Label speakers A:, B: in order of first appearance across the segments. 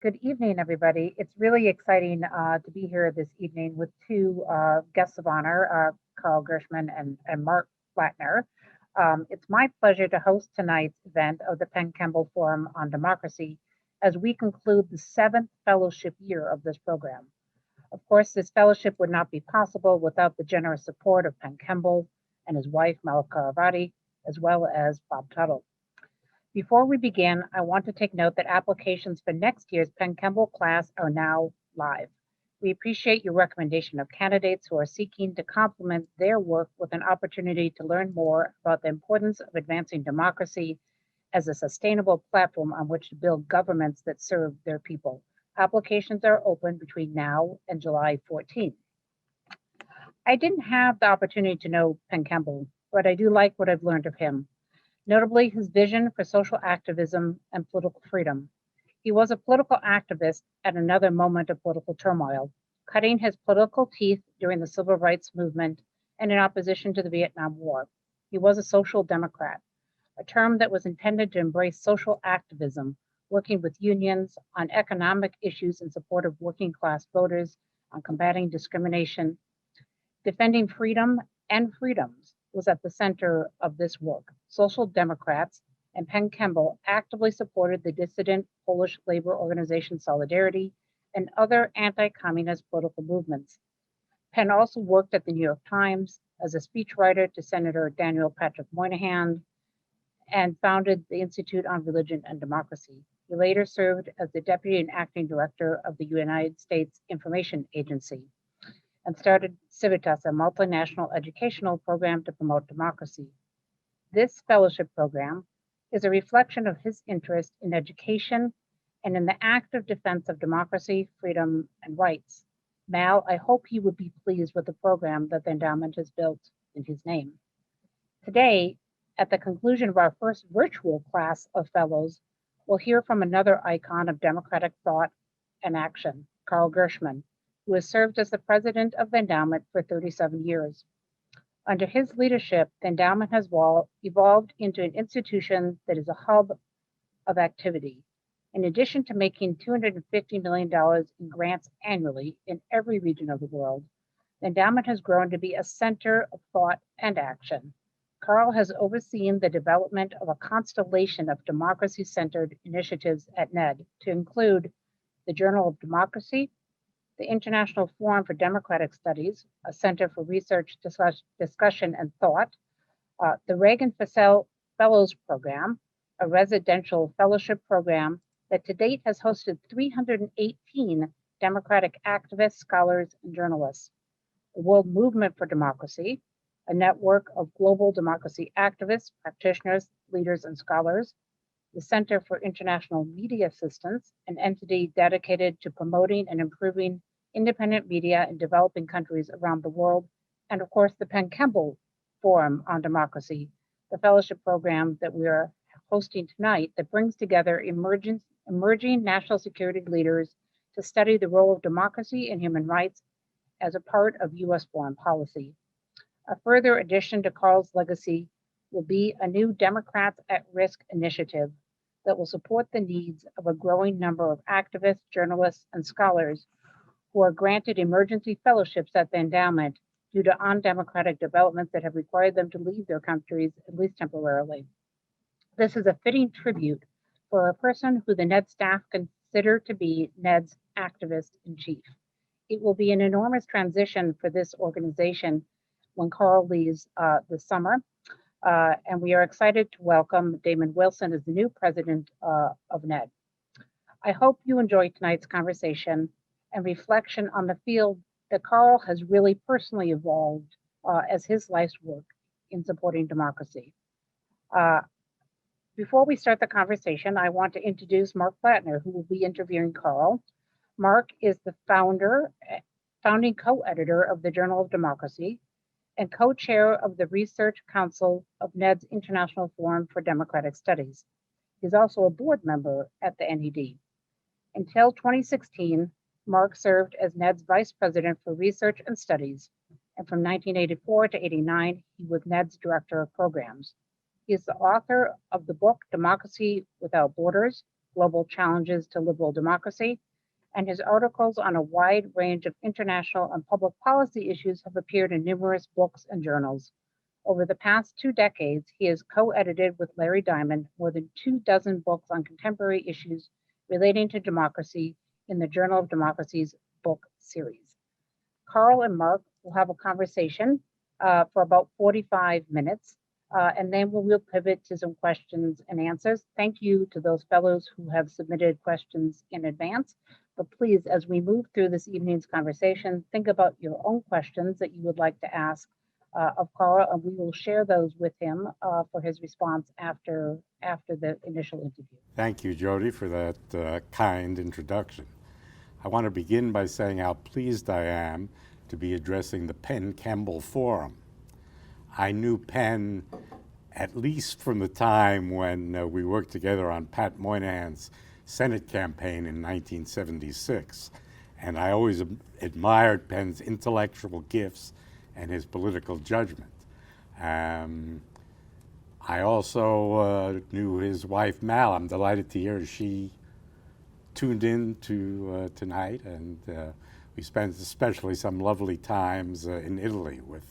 A: Good evening, everybody. It's really exciting to be here this evening with two guests of honor, Carl Gershman and Marc Plattner. It's my pleasure to host tonight's event of the Penn Kemble Forum on Democracy as we conclude the seventh fellowship year of this program. Of course, this fellowship would not be possible without the generous support of Penn Kemble and his wife, Malika Ravati, as well as Bob Tuttle. Before we begin, I want to take note that applications for next year's Penn Kemble class are now live. We appreciate your recommendation of candidates who are seeking to complement their work with an opportunity to learn more about the importance of advancing democracy as a sustainable platform on which to build governments that serve their people. Applications are open between now and July 14th. I didn't have the opportunity to know Penn Kemble, but I do like what I've learned of him, notably his vision for social activism and political freedom. He was a political activist at another moment of political turmoil, cutting his political teeth during the civil rights movement and in opposition to the Vietnam War. He was a social democrat, a term that was intended to embrace social activism, working with unions on economic issues in support of working class voters, on combating discrimination. Defending freedom and freedoms was at the center of this work. Social Democrats and Penn Kemble actively supported the dissident Polish labor organization Solidarity and other anti-communist political movements. Penn also worked at the New York Times as a speechwriter to Senator Daniel Patrick Moynihan and founded the Institute on Religion and Democracy. He later served as the deputy and acting director of the United States Information Agency and started Civitas, a multinational educational program to promote democracy. This fellowship program is a reflection of his interest in education and in the active defense of democracy, freedom, and rights. Mal, I hope he would be pleased with the program that the endowment has built in his name. Today, at the conclusion of our first virtual class of fellows, we'll hear from another icon of democratic thought and action, Carl Gershman, who has served as the president of the endowment for 37 years. Under his leadership, the endowment has evolved into an institution that is a hub of activity. In addition to making $250 million in grants annually in every region of the world, the endowment has grown to be a center of thought and action. Carl has overseen the development of a constellation of democracy-centered initiatives at NED to include the Journal of Democracy, the International Forum for Democratic Studies, a center for research, discussion, and thought, the Reagan Fellows Program, a residential fellowship program that to date has hosted 318 democratic activists, scholars, and journalists, the World Movement for Democracy, a network of global democracy activists, practitioners, leaders, and scholars, the Center for International Media Assistance, an entity dedicated to promoting and improving independent media in developing countries around the world, and of course, the Penn Kemble Forum on Democracy, the fellowship program that we are hosting tonight that brings together emerging national security leaders to study the role of democracy and human rights as a part of U.S. foreign policy. A further addition to Carl's legacy will be a new Democrats at Risk initiative that will support the needs of a growing number of activists, journalists, and scholars who are granted emergency fellowships at the endowment due to undemocratic developments that have required them to leave their countries, at least temporarily. This is a fitting tribute for a person who the NED staff consider to be NED's activist in chief. It will be an enormous transition for this organization when Carl leaves this summer, and we are excited to welcome Damon Wilson as the new president of NED. I hope you enjoyed tonight's conversation and reflection on the field that Carl has really personally evolved as his life's work in supporting democracy. Before we start the conversation, I want to introduce Marc Plattner, who will be interviewing Carl. Marc is the founding co-editor of the Journal of Democracy and co-chair of the Research Council of NED's International Forum for Democratic Studies. He's also a board member at the NED. Until 2016, Marc served as NED's vice president for research and studies, and from 1984 to 89, he was NED's director of programs. He is the author of the book Democracy Without Borders, Global Challenges to Liberal Democracy, and his articles on a wide range of international and public policy issues have appeared in numerous books and journals. Over the past 2 decades, he has co-edited with Larry Diamond more than 24 books on contemporary issues relating to democracy in the Journal of Democracy's book series. Carl and Marc will have a conversation for about 45 minutes, and then we'll pivot to some questions and answers. Thank you to those fellows who have submitted questions in advance. But please, as we move through this evening's conversation, think about your own questions that you would like to ask of Carl, and we will share those with him for his response after the initial interview.
B: Thank you, Jody, for that kind introduction. I want to begin by saying how pleased I am to be addressing the Penn-Kemble Forum. I knew Penn at least from the time when we worked together on Pat Moynihan's Senate campaign in 1976, and I always admired Penn's intellectual gifts and his political judgment. I also knew his wife, Mal. I'm delighted to hear she tuned in to tonight, and we spent especially some lovely times in Italy with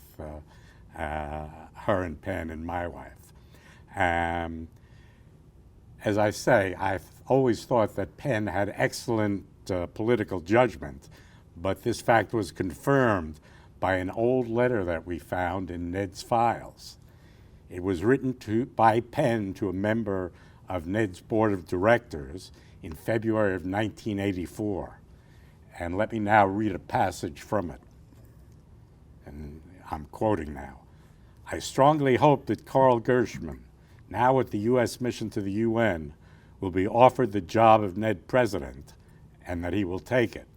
B: her and Penn and my wife. As I say, I've always thought that Penn had excellent political judgment, but this fact was confirmed by an old letter that we found in NED's files. It was written by Penn to a member of NED's board of directors in February of 1984. And let me now read a passage from it. And I'm quoting now. I strongly hope that Carl Gershman, now at the U.S. mission to the UN, will be offered the job of NED president and that he will take it.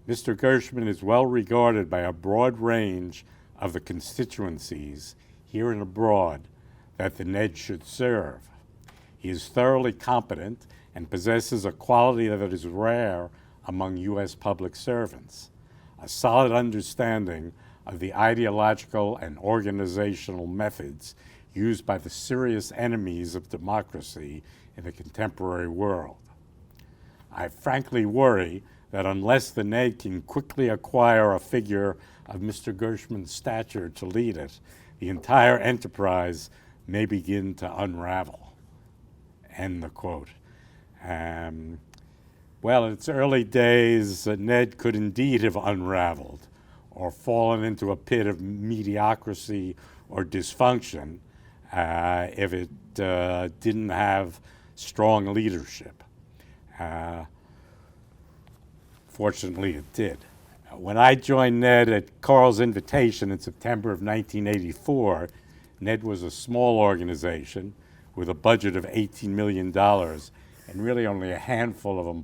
B: Mr. Gershman is well regarded by a broad range of the constituencies here and abroad that the NED should serve. He is thoroughly competent and possesses a quality that is rare among U.S. public servants, a solid understanding of the ideological and organizational methods used by the serious enemies of democracy in the contemporary world. I frankly worry that unless the NED can quickly acquire a figure of Mr. Gershman's stature to lead it, the entire enterprise may begin to unravel. End the quote. Well, in its early days, NED could indeed have unraveled or fallen into a pit of mediocrity or dysfunction if it didn't have strong leadership. Fortunately, it did. When I joined NED at Carl's invitation in September of 1984, NED was a small organization with a budget of $18 million and really only a handful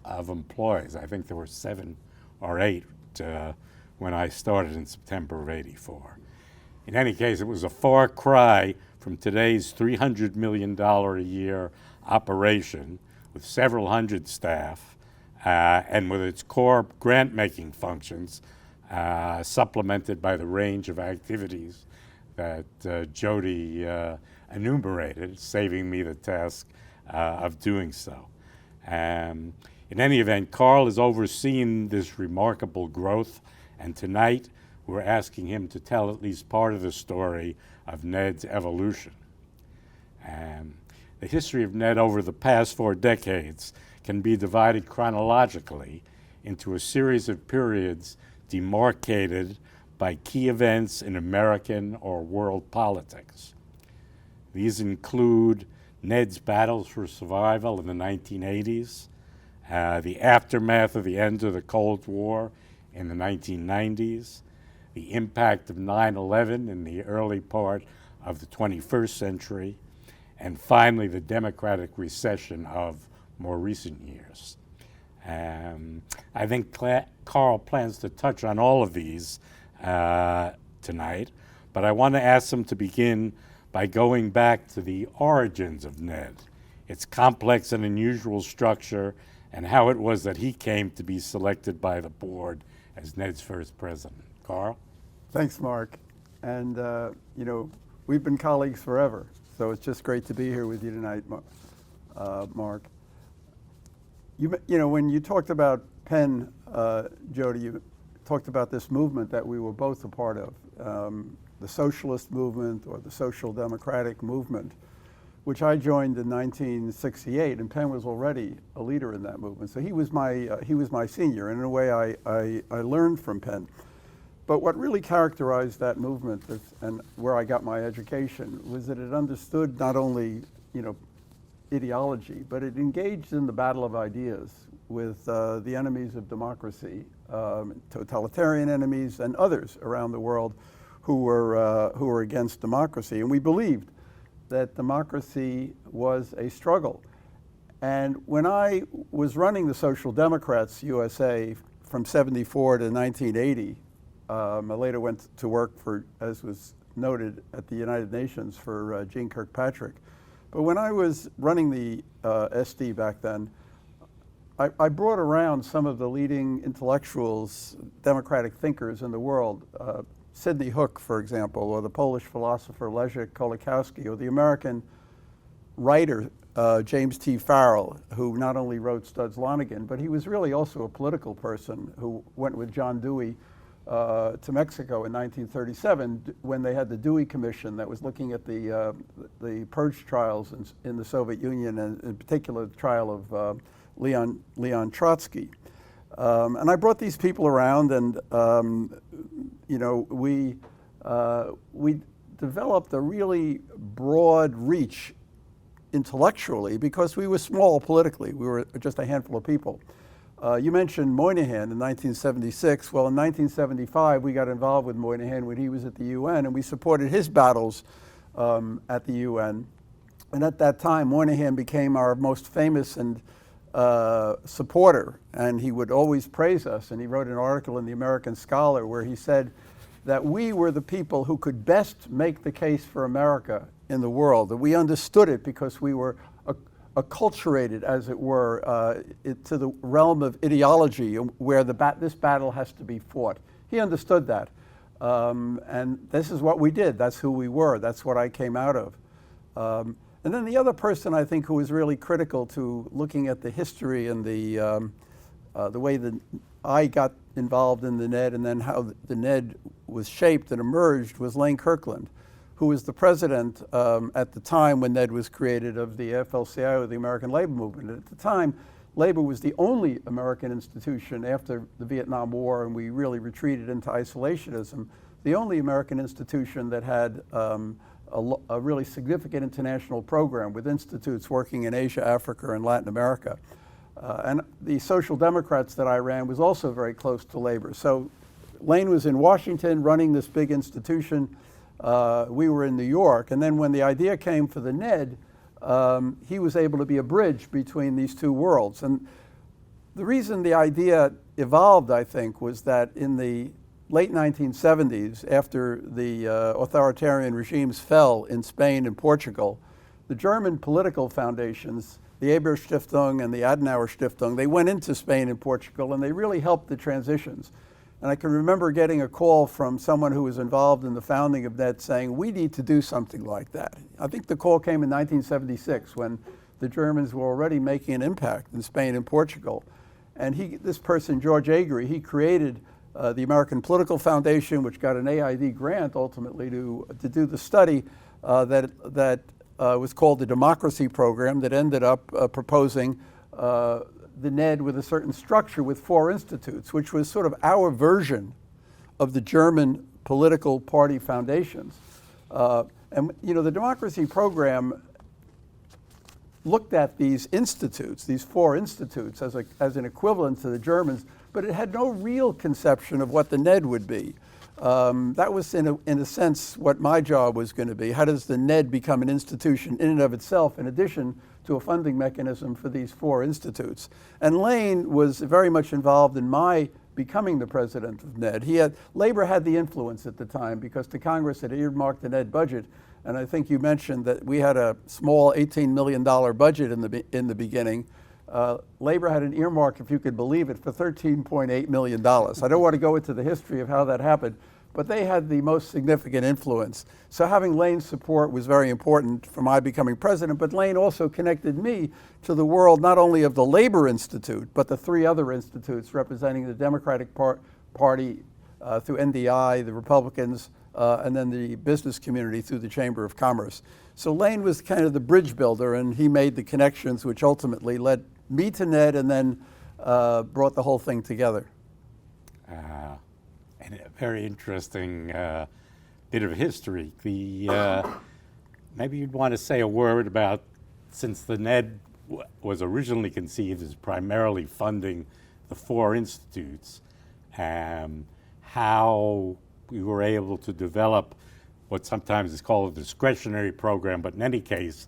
B: of employees. I think there were 7 or 8 when I started in September of '84. In any case, it was a far cry from today's $300 million a year operation with several hundred staff and with its core grant-making functions supplemented by the range of activities that Jody enumerated, saving me the task of doing so. In any event, Carl has overseen this remarkable growth, and tonight we're asking him to tell at least part of the story of NED's evolution. The history of NED over the past 4 decades can be divided chronologically into a series of periods demarcated by key events in American or world politics. These include NED's battles for survival in the 1980s, the aftermath of the end of the Cold War in the 1990s, the impact of 9/11 in the early part of the 21st century, and finally the democratic recession of more recent years. I think Carl plans to touch on all of these tonight, but I want to ask him to begin by going back to the origins of NED, its complex and unusual structure, and how it was that he came to be selected by the board as NED's first president. Carl?
C: Thanks, Mark. And, we've been colleagues forever, so it's just great to be here with you tonight, Mark. You know, when you talked about Penn, Jody, you talked about this movement that we were both a part of, the socialist movement or the social democratic movement, which I joined in 1968, and Penn was already a leader in that movement. So he was my senior, and in a way I learned from Penn. But what really characterized that movement, and where I got my education, was that it understood not only, you know, ideology, but it engaged in the battle of ideas with the enemies of democracy, totalitarian enemies, and others around the world who were against democracy. And we believed that democracy was a struggle. And when I was running the Social Democrats USA from '74 to 1980, I later went to work for, as was noted, at the United Nations for Jeane Kirkpatrick. But when I was running the SD back then, I brought around some of the leading intellectuals, democratic thinkers in the world, Sidney Hook, for example, or the Polish philosopher Leszek Kolakowski, or the American writer James T. Farrell, who not only wrote Studs Lonigan, but he was really also a political person who went with John Dewey to Mexico in 1937 when they had the Dewey Commission that was looking at the purge trials in the Soviet Union, and in particular the trial of Leon Trotsky. And I brought these people around, and you know, we developed a really broad reach intellectually because we were small politically. We were just a handful of people. You mentioned Moynihan in 1976. Well, in 1975, we got involved with Moynihan when he was at the UN, and we supported his battles at the UN. And at that time, Moynihan became our most famous and supporter, and he would always praise us. And he wrote an article in the American Scholar where he said that we were the people who could best make the case for America in the world, that we understood it because we were acculturated, as it were, to the realm of ideology where this battle has to be fought. He understood that. And this is what we did. That's who we were. That's what I came out of. And then the other person I think who was really critical to looking at the history and the way that I got involved in the NED and then how the NED was shaped and emerged was Lane Kirkland, who was the president at the time when NED was created of the AFL-CIO, the American Labor Movement. And at the time, labor was the only American institution after the Vietnam War, and we really retreated into isolationism, the only American institution that had a really significant international program with institutes working in Asia, Africa, and Latin America. And the Social Democrats that I ran was also very close to labor. So Lane was in Washington running this big institution. We were in New York. And then when the idea came for the NED, he was able to be a bridge between these two worlds. And the reason the idea evolved, I think, was that in the late 1970s, after the authoritarian regimes fell in Spain and Portugal, the German political foundations, the Eber Stiftung and the Adenauer Stiftung, they went into Spain and Portugal, and they really helped the transitions. And I can remember getting a call from someone who was involved in the founding of NED saying, we need to do something like that. I think the call came in 1976 when the Germans were already making an impact in Spain and Portugal. And this person, George Agri, he created the American Political Foundation, which got an AID grant ultimately to do the study that was called the Democracy Program, that ended up proposing the NED with a certain structure with 4 institutes, which was sort of our version of the German political party foundations. And you know, the Democracy Program looked at these institutes, these 4 institutes, as an equivalent to the Germans, but it had no real conception of what the NED would be. That was, in a sense, what my job was going to be. How does the NED become an institution in and of itself, in addition to a funding mechanism for these 4 institutes? And Lane was very much involved in my becoming the president of NED. Labor had the influence at the time because the Congress had earmarked the NED budget. And I think you mentioned that we had a small $18 million budget in the beginning. Labor had an earmark, if you could believe it, for $13.8 million. I don't want to go into the history of how that happened, but they had the most significant influence. So having Lane's support was very important for my becoming president, but Lane also connected me to the world not only of the Labor Institute, but the three other institutes representing the Democratic Party through NDI, the Republicans, and then the business community through the Chamber of Commerce. So Lane was kind of the bridge builder, and he made the connections which ultimately led me to NED and then brought the whole thing together.
B: And a very interesting bit of history. Maybe you'd want to say a word about, since the NED was originally conceived as primarily funding the four institutes, how we were able to develop what sometimes is called a discretionary program, but in any case,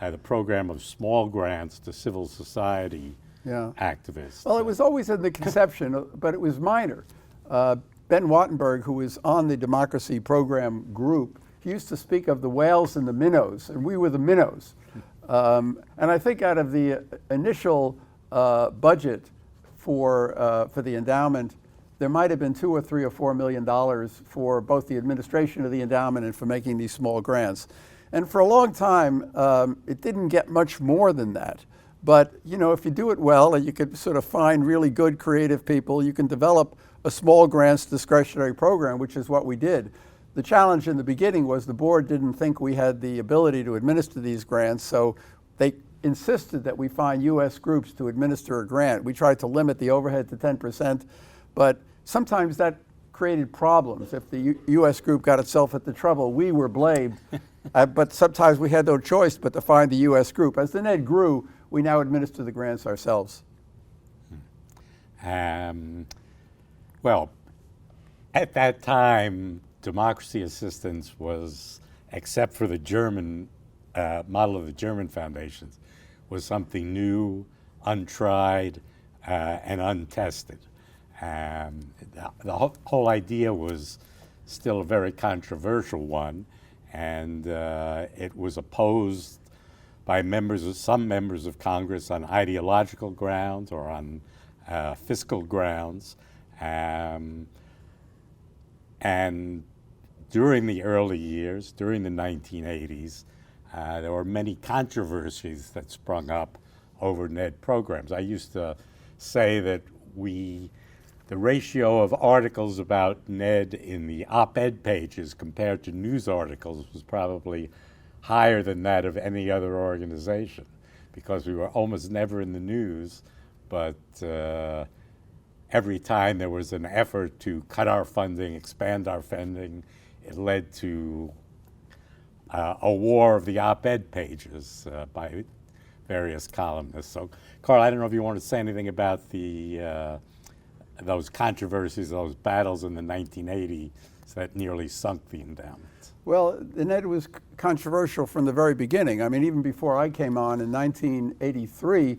B: the program of small grants to civil society activists.
C: Well, it was always in the conception, but it was minor. Ben Wattenberg, who was on the Democracy Program group, he used to speak of the whales and the minnows, and we were the minnows. And I think out of the initial budget for the endowment, there might have been $2 or $3 or $4 million for both the administration of the endowment and for making these small grants. And for a long time, it didn't get much more than that. But you know, if you do it well and you could sort of find really good creative people, you can develop a small grants discretionary program, which is what we did. The challenge in the beginning was the board didn't think we had the ability to administer these grants, so they insisted that we find U.S. groups to administer a grant. We tried to limit the overhead to 10%, but sometimes that created problems. If the U.S. group got itself into trouble, we were blamed. But sometimes we had no choice but to find the U.S. group. As the NED grew, we now administer the grants ourselves.
B: Well, at that time, democracy assistance was, except for the German model of the German foundations, was something new, untried, and untested. The whole idea was still a very controversial one, and it was opposed by some members of Congress on ideological grounds or on fiscal grounds. And during the early years, during the 1980s, there were many controversies that sprung up over NED programs. I used to say that the ratio of articles about NED in the op-ed pages compared to news articles was probably higher than that of any other organization, because we were almost never in the news, but every time there was an effort to cut our funding, expand our funding, it led to a war of the op-ed pages by various columnists. So, Carl, I don't know if you want to say anything about those controversies, those battles in the 1980s that nearly sunk the endowment.
C: Well, the NED was controversial from the very beginning. I mean, even before I came on in 1983,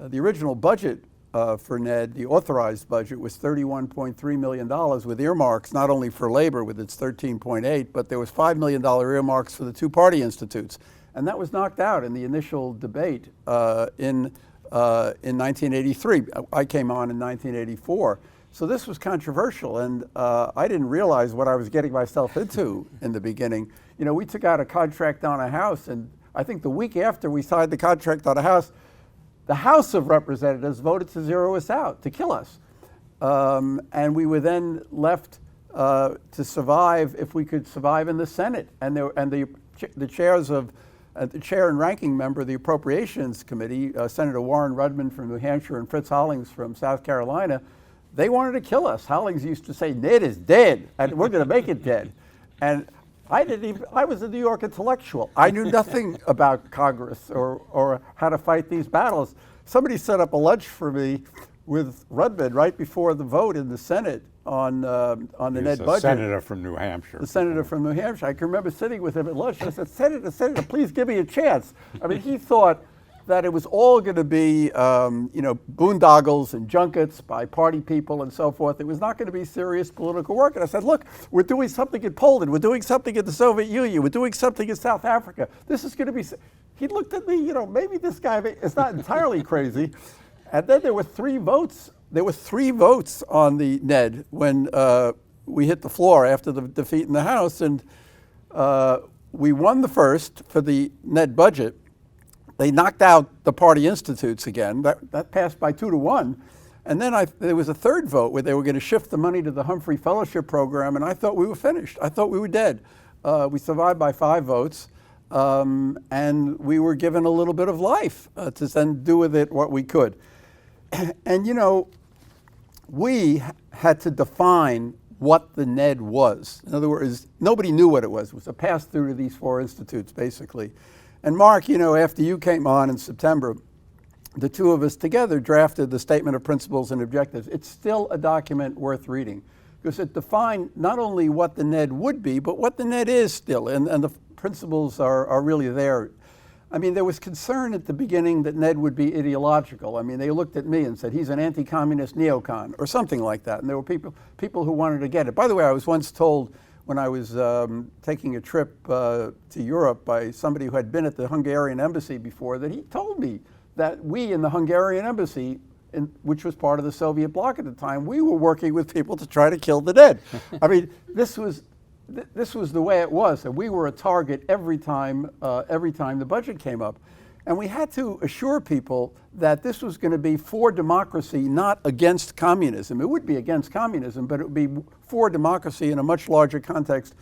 C: the original budget for NED, the authorized budget, was $31.3 million with earmarks not only for labor with its 13.8, but there was $5 million earmarks for the two party institutes. And that was knocked out in the initial debate in 1983. I came on in 1984. So this was controversial, and I didn't realize what I was getting myself into in the beginning. You know, we took out a contract on a house, and I think the week after we signed the contract on a house, the House of Representatives voted to zero us out, to kill us. And we were then left to survive if we could survive in the Senate. And the chairs of the chair and ranking member of the Appropriations Committee, Senator Warren Rudman from New Hampshire and Fritz Hollings from South Carolina, they wanted to kill us. Hollings used to say, "NED is dead, and we're going to make it dead." And I was a New York intellectual. I knew nothing about Congress or how to fight these battles. Somebody set up a lunch for me with Rudman right before the vote in the Senate on the NED budget.
B: The senator from New Hampshire.
C: The senator from New Hampshire. I can remember sitting with him at lunch, and I said, Senator, please give me a chance. I mean, he thought that it was all going to be, boondoggles and junkets by party people and so forth. It was not going to be serious political work. And I said, look, we're doing something in Poland. We're doing something in the Soviet Union. We're doing something in South Africa. This is going to be... He looked at me, maybe this guy is not entirely crazy. And then there were three votes. There were three votes on the NED when we hit the floor after the defeat in the House, and we won the first for the NED budget. They knocked out the party institutes again. That passed by 2-1. And then there was a third vote where they were going to shift the money to the Humphrey Fellowship Program, and I thought we were finished. I thought we were dead. We survived by 5 votes, and we were given a little bit of life to then do with it what we could. And you know, we had to define what the NED was. In other words, nobody knew what it was. It was a pass-through to these 4 institutes, basically. And Mark, you know, after you came on in September, the two of us together drafted the Statement of Principles and Objectives. It's still a document worth reading because it defined not only what the NED would be, but what the NED is still, and the principles are really there. I mean, there was concern at the beginning that NED would be ideological. I mean, they looked at me and said, he's an anti-communist neocon, or something like that, and there were people who wanted to get it. By the way, I was once told when I was taking a trip to Europe by somebody who had been at the Hungarian embassy before, that he told me that we in the Hungarian embassy, which was part of the Soviet bloc at the time, we were working with people to try to kill the NED. I mean, this was the way it was, and we were a target every time the budget came up. And we had to assure people that this was going to be for democracy, not against communism. It would be against communism, but it would be for democracy in a much larger context.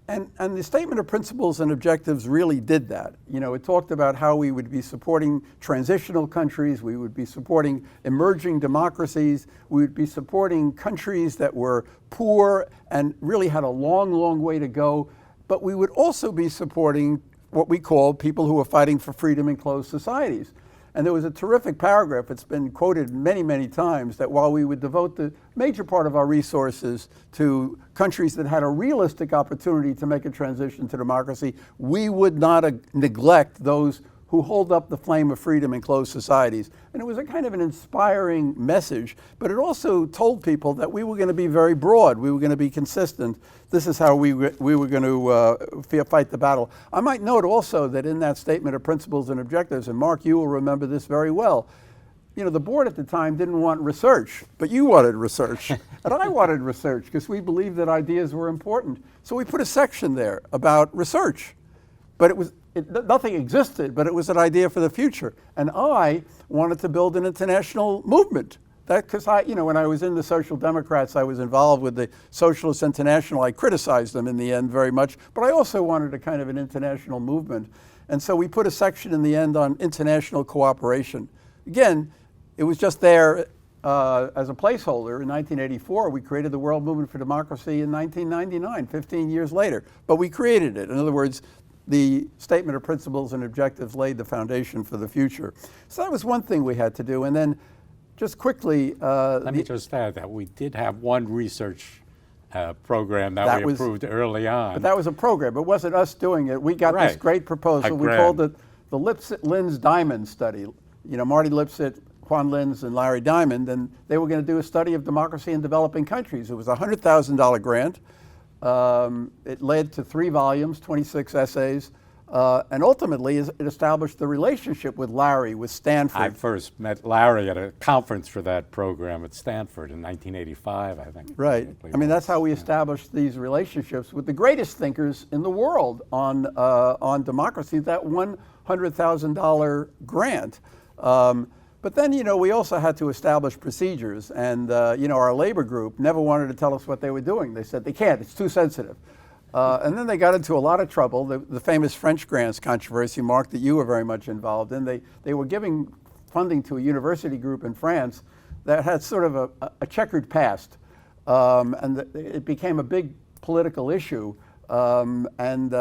C: And the Statement of Principles and Objectives really did that. You know, it talked about how we would be supporting transitional countries, we would be supporting emerging democracies, we would be supporting countries that were poor and really had a long, long way to go, but we would also be supporting what we call people who are fighting for freedom in closed societies. And there was a terrific paragraph, it's been quoted many, many times, that while we would devote the major part of our resources to countries that had a realistic opportunity to make a transition to democracy, we would not neglect those who hold up the flame of freedom in closed societies. And it was a kind of an inspiring message, but it also told people that we were going to be very broad, we were going to be consistent. This is how we were going to fight the battle. I might note also that in that Statement of Principles and Objectives, and Mark, you will remember this very well, you know, the board at the time didn't want research, but you wanted research. And I wanted research because we believed that ideas were important. So we put a section there about research. But nothing existed, but it was an idea for the future. And I wanted to build an international movement. Because you know, when I was in the Social Democrats, I was involved with the Socialist International. I criticized them in the end very much, but I also wanted a kind of an international movement. And so we put a section in the end on international cooperation. Again, it was just there as a placeholder. In 1984, we created the World Movement for Democracy in 1999, 15 years later. But we created it. In other words, the Statement of Principles and Objectives laid the foundation for the future. So that was one thing we had to do. And then just quickly...
B: Let me just add that we did have one research program that we approved early on.
C: But that was a program. It wasn't us doing it. We got this great proposal. We called it the Lipset-Linz-Diamond study. You know, Marty Lipset, Juan Linz, and Larry Diamond, and they were going to do a study of democracy in developing countries. It was a $100,000 grant. It led to 3 volumes, 26 essays, and ultimately it established the relationship with Larry, with Stanford.
B: I first met Larry at a conference for that program at Stanford in 1985, I think.
C: Right. I mean, that's how we established these relationships with the greatest thinkers in the world on democracy, that $100,000 grant. But then, you know, we also had to establish procedures, and, you know, our labor group never wanted to tell us what they were doing. They said, they can't, it's too sensitive. And then they got into a lot of trouble. The famous French grants controversy, Mark, that you were very much involved in. They were giving funding to a university group in France that had sort of a checkered past. And it became a big political issue, and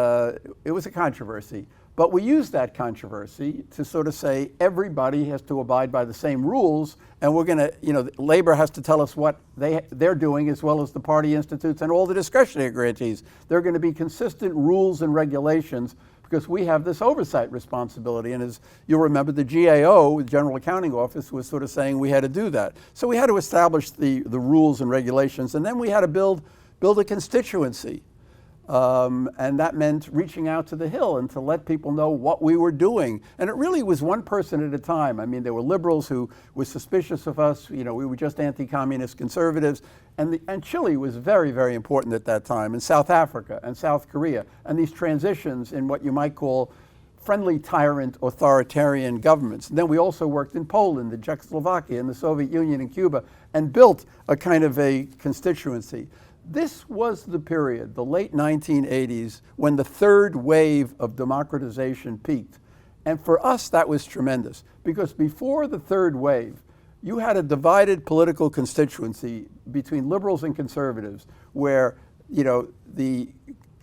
C: it was a controversy. But we used that controversy to sort of say everybody has to abide by the same rules, and we're going to, you know, labor has to tell us what they're doing, as well as the party institutes and all the discretionary grantees. There are going to be consistent rules and regulations because we have this oversight responsibility. And as you'll remember, the GAO, the General Accounting Office, was sort of saying we had to do that. So we had to establish the rules and regulations, and then we had to build a constituency. And that meant reaching out to the Hill and to let people know what we were doing. And it really was one person at a time. I mean, there were liberals who were suspicious of us. You know, we were just anti-communist conservatives. And Chile was very, very important at that time, and South Africa and South Korea, and these transitions in what you might call friendly tyrant authoritarian governments. And then we also worked in Poland, in Czechoslovakia, in the Soviet Union, and Cuba, and built a kind of a constituency. This was the period, the late 1980s, when the third wave of democratization peaked. And for us, that was tremendous, because before the third wave, you had a divided political constituency between liberals and conservatives, where, you know, the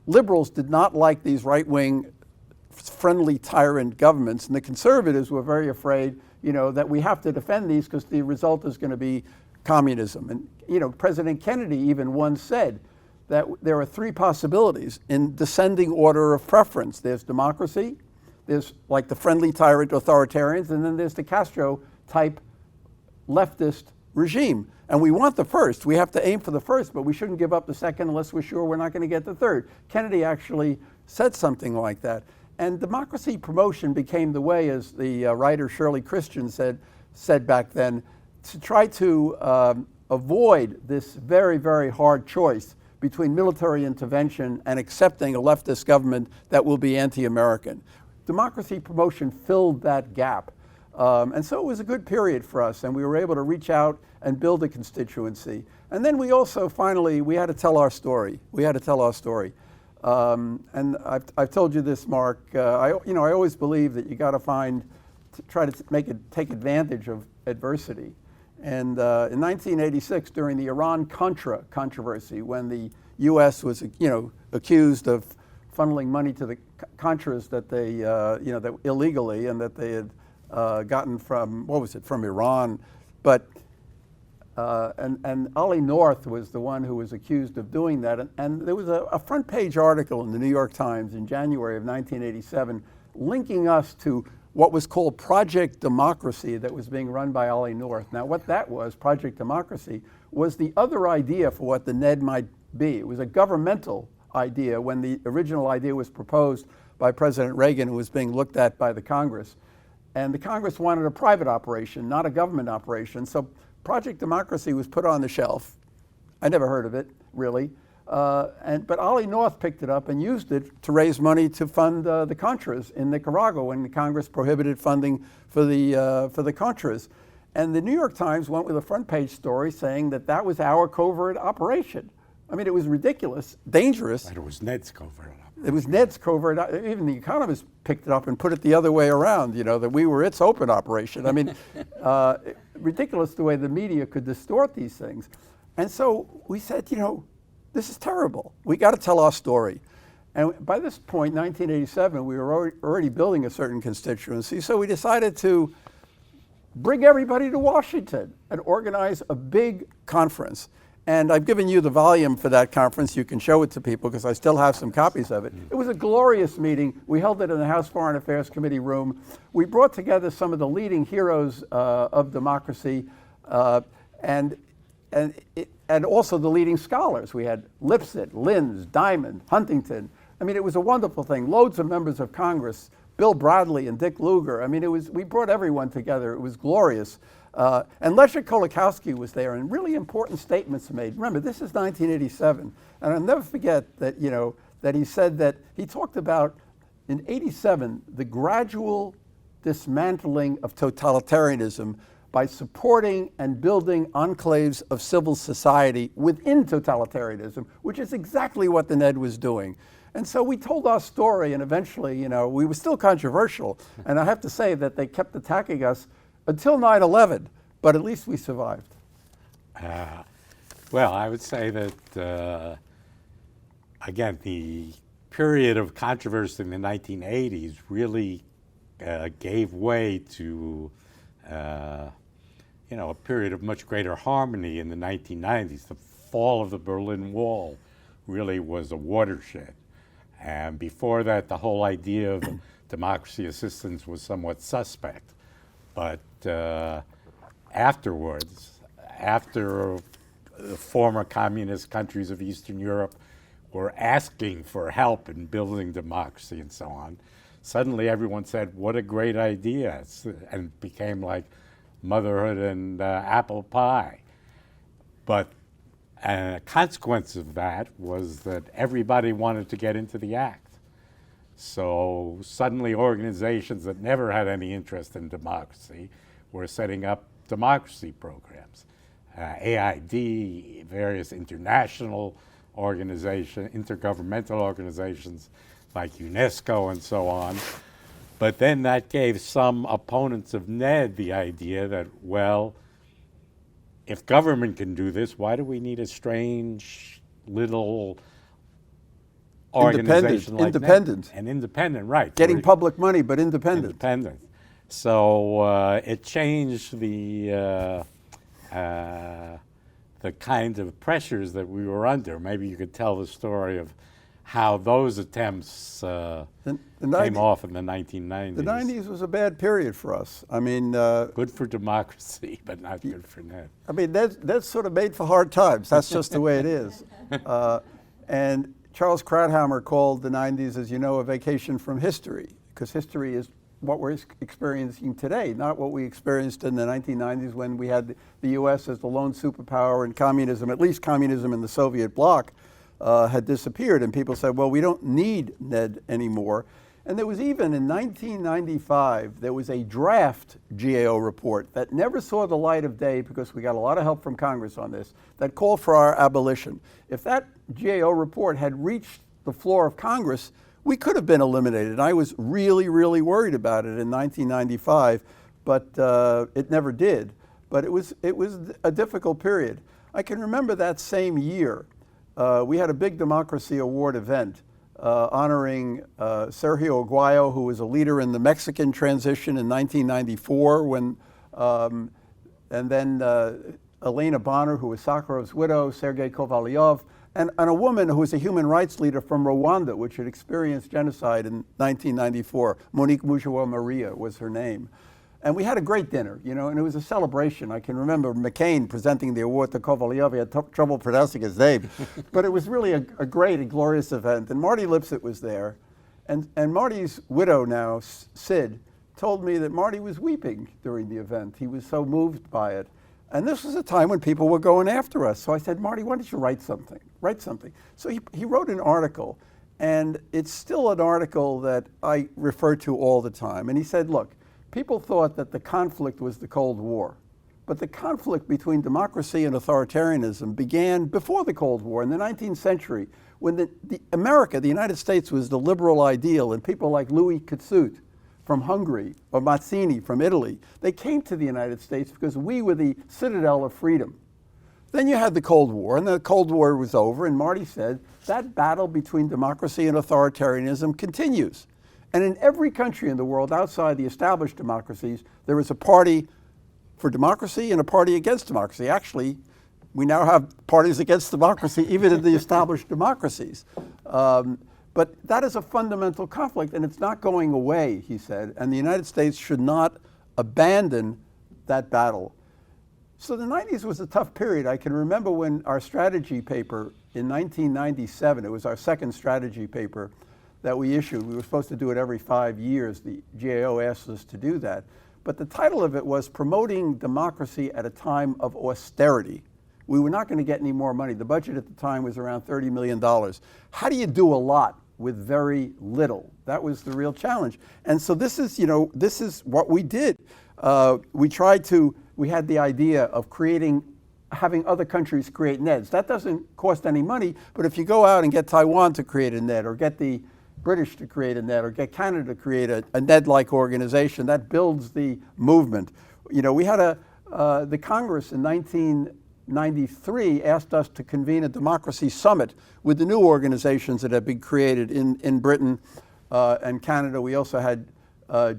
C: liberals did not like these right-wing friendly tyrant governments, and the conservatives were very afraid, you know, that we have to defend these because the result is going to be communism. And, you know, President Kennedy even once said that there are three possibilities in descending order of preference. There's democracy, there's like the friendly tyrant authoritarians, and then there's the Castro type leftist regime. And we want the first. We have to aim for the first, but we shouldn't give up the second unless we're sure we're not going to get the third. Kennedy actually said something like that. And democracy promotion became the way, as the writer Shirley Christian said back then, to try to avoid this very, very hard choice between military intervention and accepting a leftist government that will be anti-American. Democracy promotion filled that gap. And so it was a good period for us, and we were able to reach out and build a constituency. And then we also finally, we had to tell our story. We had to tell our story. And I've told you this, Mark. I always believe that you got to try to take advantage of adversity. And in 1986, during the Iran-Contra controversy, when the U.S. was, accused of funneling money to the Contras that they, that illegally, and that they had gotten from, from Iran, but and Ollie North was the one who was accused of doing that. And there was a front page article in the New York Times in January of 1987 linking us to what was called Project Democracy that was being run by Ollie North. Now, what that was, Project Democracy, was the other idea for what the NED might be. It was a governmental idea when the original idea was proposed by President Reagan and was being looked at by the Congress. And the Congress wanted a private operation, not a government operation. So Project Democracy was put on the shelf. I never heard of it, really. But Ollie North picked it up and used it to raise money to fund the Contras in Nicaragua when the Congress prohibited funding for the Contras. And the New York Times went with a front page story saying that that was our covert operation. I mean, it was ridiculous, dangerous.
B: And it was NED's covert operation.
C: It was NED's covert. Even the Economist picked it up and put it the other way around, that we were its open operation. I mean, ridiculous the way the media could distort these things. And so we said, this is terrible. We got to tell our story. And by this point, 1987, we were already building a certain constituency. So we decided to bring everybody to Washington and organize a big conference. And I've given you the volume for that conference. You can show it to people because I still have some copies of it. It was a glorious meeting. We held it in the House Foreign Affairs Committee room. We brought together some of the leading heroes of democracy and also the leading scholars. We had Lipset, Linz, Diamond, Huntington. I mean, it was a wonderful thing. Loads of members of Congress, Bill Bradley and Dick Lugar. I mean, we brought everyone together. It was glorious. And Leszek Kolakowski was there, and really important statements made. Remember, this is 1987, and I'll never forget that, that he said that he talked about, in 87, the gradual dismantling of totalitarianism by supporting and building enclaves of civil society within totalitarianism, which is exactly what the NED was doing. And so we told our story, and eventually, we were still controversial. And I have to say that they kept attacking us until 9/11, but at least we survived.
B: Well, I would say that, again, the period of controversy in the 1980s really gave way to a period of much greater harmony in the 1990s. The fall of the Berlin Wall really was a watershed. And before that, the whole idea of democracy assistance was somewhat suspect. But afterwards, after the former communist countries of Eastern Europe were asking for help in building democracy and so on, suddenly everyone said, what a great idea, and it became like motherhood and apple pie. But a consequence of that was that everybody wanted to get into the act. So suddenly organizations that never had any interest in democracy were setting up democracy programs. AID, various international organizations, intergovernmental organizations like UNESCO and so on. But then that gave some opponents of NED the idea that, well, if government can do this, why do we need a strange little organization like
C: independent.
B: NED? And independent, right.
C: Getting public money, but independent.
B: Independent. So it changed the kind of pressures that we were under. Maybe you could tell the story of how those attempts came off in the 1990s.
C: The 90s was a bad period for us. I mean,
B: good for democracy, but not good for NED.
C: I mean, that's sort of made for hard times. That's just the way it is. And Charles Krauthammer called the 90s, as you know, a vacation from history, because history is what we're experiencing today, not what we experienced in the 1990s when we had the U.S. as the lone superpower and communism, at least communism in the Soviet bloc, had disappeared. And people said, well, we don't need NED anymore. And there was even in 1995, there was a draft GAO report that never saw the light of day because we got a lot of help from Congress on this, that called for our abolition. If that GAO report had reached the floor of Congress, we could have been eliminated. I was really, really worried about it in 1995, but it never did. But it was a difficult period. I can remember that same year, we had a big Democracy Award event honoring Sergio Aguayo, who was a leader in the Mexican transition in 1994, and then Elena Bonner, who was Sakharov's widow, Sergei Kovalyov, and a woman who was a human rights leader from Rwanda, which had experienced genocide in 1994. Monique Mujiwa Maria was her name. And we had a great dinner, you know, and it was a celebration. I can remember McCain presenting the award to Kovalyov. He had trouble pronouncing his name. But it was really a great and glorious event. And Marty Lipset was there. And Marty's widow now, Sid, told me that Marty was weeping during the event. He was so moved by it. And this was a time when people were going after us. So I said, Marty, why don't you write something? Write something. So he wrote an article. And it's still an article that I refer to all the time. And he said, look, people thought that the conflict was the Cold War. But the conflict between democracy and authoritarianism began before the Cold War in the 19th century, when the United States, was the liberal ideal, and people like Louis Kossuth from Hungary or Mazzini from Italy, they came to the United States because we were the citadel of freedom. Then you had the Cold War, and the Cold War was over, and Marty said that battle between democracy and authoritarianism continues. And in every country in the world outside the established democracies, there is a party for democracy and a party against democracy. Actually, we now have parties against democracy even in the established democracies. But that is a fundamental conflict, and it's not going away, he said, and the United States should not abandon that battle. So the 90s was a tough period. I can remember when our strategy paper in 1997, it was our second strategy paper that we issued. We were supposed to do it every 5 years. The GAO asked us to do that. But the title of it was Promoting Democracy at a Time of Austerity. We were not going to get any more money. The budget at the time was around $30 million. How do you do a lot with very little? That was the real challenge. And so this is, this is what we did. We had the idea of having other countries create NEDs. That doesn't cost any money, but if you go out and get Taiwan to create a NED, or get the British to create a NED, or get Canada to create a NED-like organization, that builds the movement. We had the Congress in 1993 asked us to convene a democracy summit with the new organizations that had been created in Britain and Canada. We also had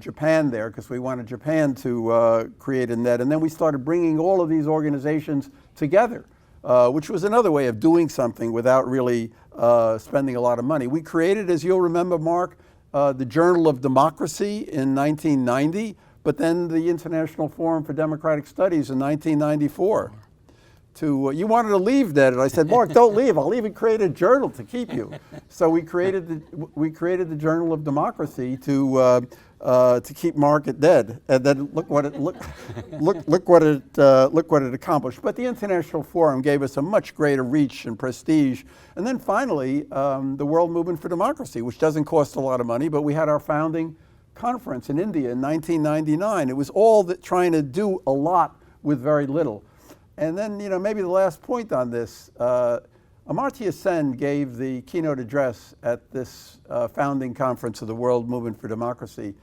C: Japan there because we wanted Japan to create a NED. And then we started bringing all of these organizations together, which was another way of doing something without really spending a lot of money. We created, as you'll remember, Mark, the Journal of Democracy in 1990, but then the International Forum for Democratic Studies in 1994 you wanted to leave, Ned, and I said, Mark, don't leave. I'll even create a journal to keep you. So we created the Journal of Democracy to keep Mark at Ned, and then look what it accomplished. But the International Forum gave us a much greater reach and prestige. And then finally, the World Movement for Democracy, which doesn't cost a lot of money, but we had our founding conference in India in 1999. It was all trying to do a lot with very little. And then, maybe the last point on this, Amartya Sen gave the keynote address at this founding conference of the World Movement for Democracy.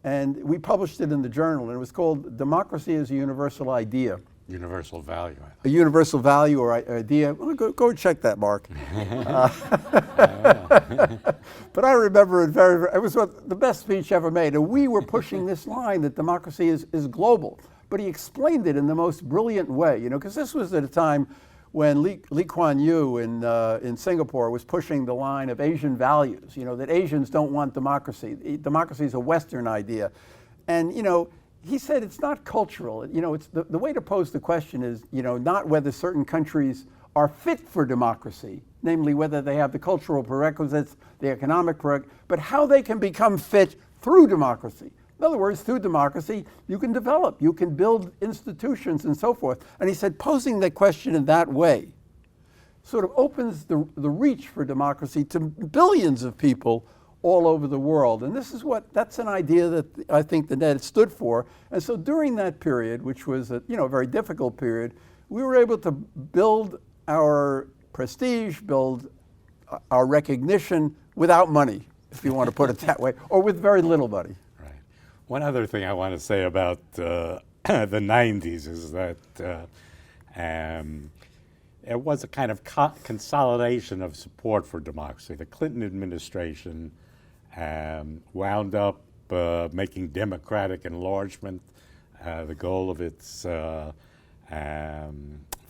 C: And we published it in the journal, and it was called Democracy as a Universal Idea.
B: Universal value, I think.
C: A universal value or idea. Well, go and check that, Mark. But I remember it was the best speech ever made. And we were pushing this line that democracy is global. But he explained it in the most brilliant way, because this was at a time when Lee Kuan Yew in Singapore was pushing the line of Asian values, that Asians don't want democracy. Democracy is a Western idea. And, he said it's not cultural. It's the way to pose the question is, not whether certain countries are fit for democracy, namely whether they have the cultural prerequisites, the economic prerequisites, but how they can become fit through democracy. In other words, through democracy, you can develop, you can build institutions and so forth. And he said posing that question in that way sort of opens the reach for democracy to billions of people all over the world. And that's an idea that I think the NED stood for. And so during that period, which was a very difficult period, we were able to build our prestige, build our recognition without money, if you want to put it that way, or with very little money.
B: One other thing I want to say about the 90s is that it was a kind of consolidation of support for democracy. The Clinton administration wound up making democratic enlargement the goal of its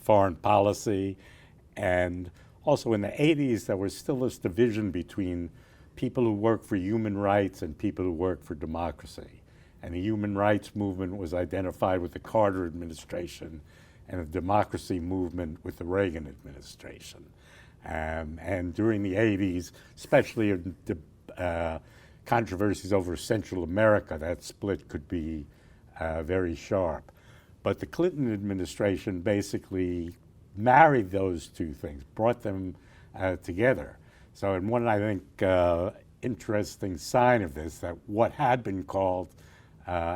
B: foreign policy. And also in the 80s, there was still this division between people who work for human rights and people who work for democracy. And the human rights movement was identified with the Carter administration, and the democracy movement with the Reagan administration. And during the 80s, especially the controversies over Central America, that split could be very sharp. But the Clinton administration basically married those two things, brought them together. So in one, I think, interesting sign of this, that what had been called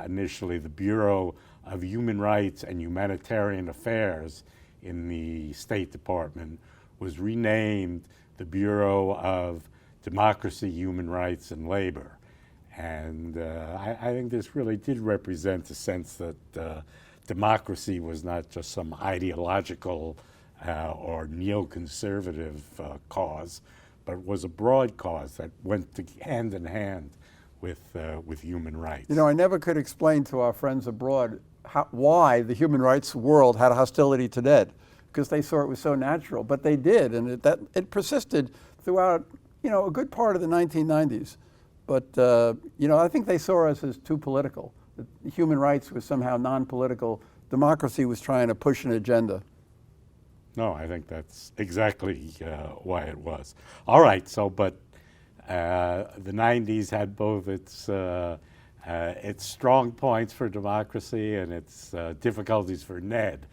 B: initially the Bureau of Human Rights and Humanitarian Affairs in the State Department was renamed the Bureau of Democracy, Human Rights, and Labor. And I think this really did represent a sense that democracy was not just some ideological or neoconservative cause, but was a broad cause that went hand in hand with human rights.
C: I never could explain to our friends abroad why the human rights world had a hostility to NED, because they saw it was so natural, but they did, and it persisted throughout, a good part of the 1990s. But, I think they saw us as too political. Human rights was somehow non-political. Democracy was trying to push an agenda.
B: No, I think that's exactly why it was. All right, but the 90s had both its strong points for democracy and its difficulties for NED,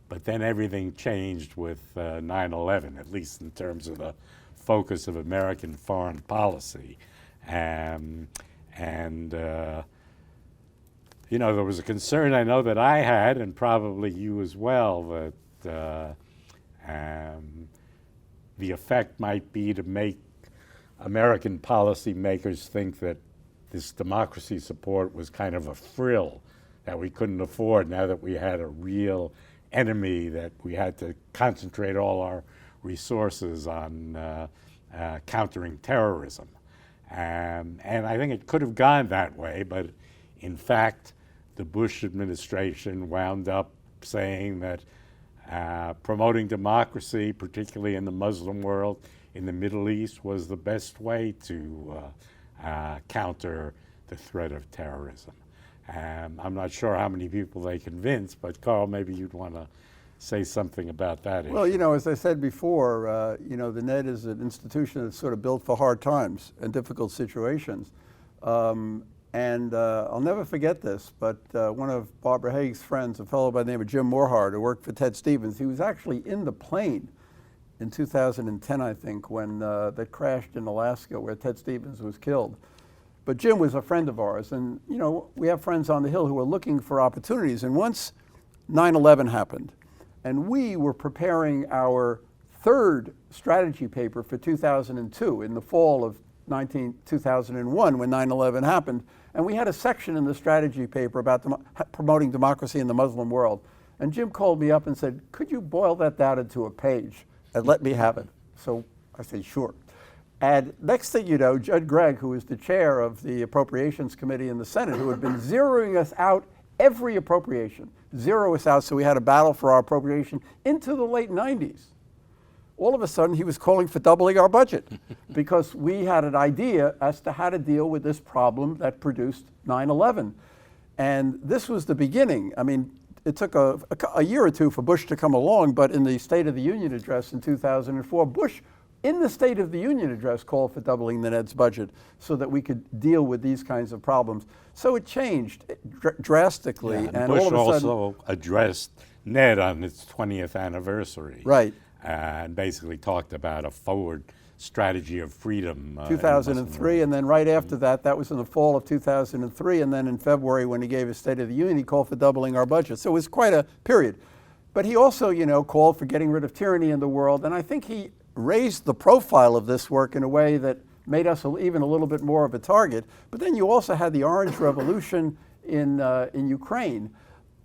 B: but then everything changed with 9/11, at least in terms of the focus of American foreign policy. There was a concern I know that I had, and probably you as well, that the effect might be to make American policymakers think that this democracy support was kind of a frill that we couldn't afford now that we had a real enemy that we had to concentrate all our resources on countering terrorism. And I think it could have gone that way, but in fact, the Bush administration wound up saying that promoting democracy, particularly in the Muslim world, in the Middle East, was the best way to counter the threat of terrorism. I'm not sure how many people they convinced, but Carl, maybe you'd want to say something about that
C: Well,
B: issue.
C: as I said before, the NED is an institution that's sort of built for hard times and difficult situations. I'll never forget this, but one of Barbara Haig's friends, a fellow by the name of Jim Morehart, who worked for Ted Stevens, he was actually in the plane in 2010, I think, when that crashed in Alaska where Ted Stevens was killed. But Jim was a friend of ours, and we have friends on the Hill who are looking for opportunities. And once 9/11 happened, and we were preparing our third strategy paper for 2002 in the fall of 2001 when 9/11 happened, and we had a section in the strategy paper about promoting democracy in the Muslim world. And Jim called me up and said, could you boil that down into a page and let me have it? So I said, sure. And next thing you know, Judd Gregg, who was the chair of the Appropriations Committee in the Senate, who had been zeroing us out every appropriation, zero us out, so we had a battle for our appropriation into the late 90s. All of a sudden, he was calling for doubling our budget because we had an idea as to how to deal with this problem that produced 9/11. And this was the beginning. I mean, it took a year or two for Bush to come along, but in the State of the Union address in 2004, Bush, in the State of the Union address, called for doubling the NED's budget so that we could deal with these kinds of problems. So it changed drastically.
B: Yeah, and
C: and
B: Bush
C: all of a sudden,
B: also addressed NED on its 20th anniversary.
C: Right.
B: And basically talked about a forward strategy of freedom.
C: 2003, and then right after that, that was in the fall of 2003, and then in February when he gave his State of the Union, he called for doubling our budget. So it was quite a period. But he also, called for getting rid of tyranny in the world, and I think he raised the profile of this work in a way that made us even a little bit more of a target. But then you also had the Orange Revolution in Ukraine,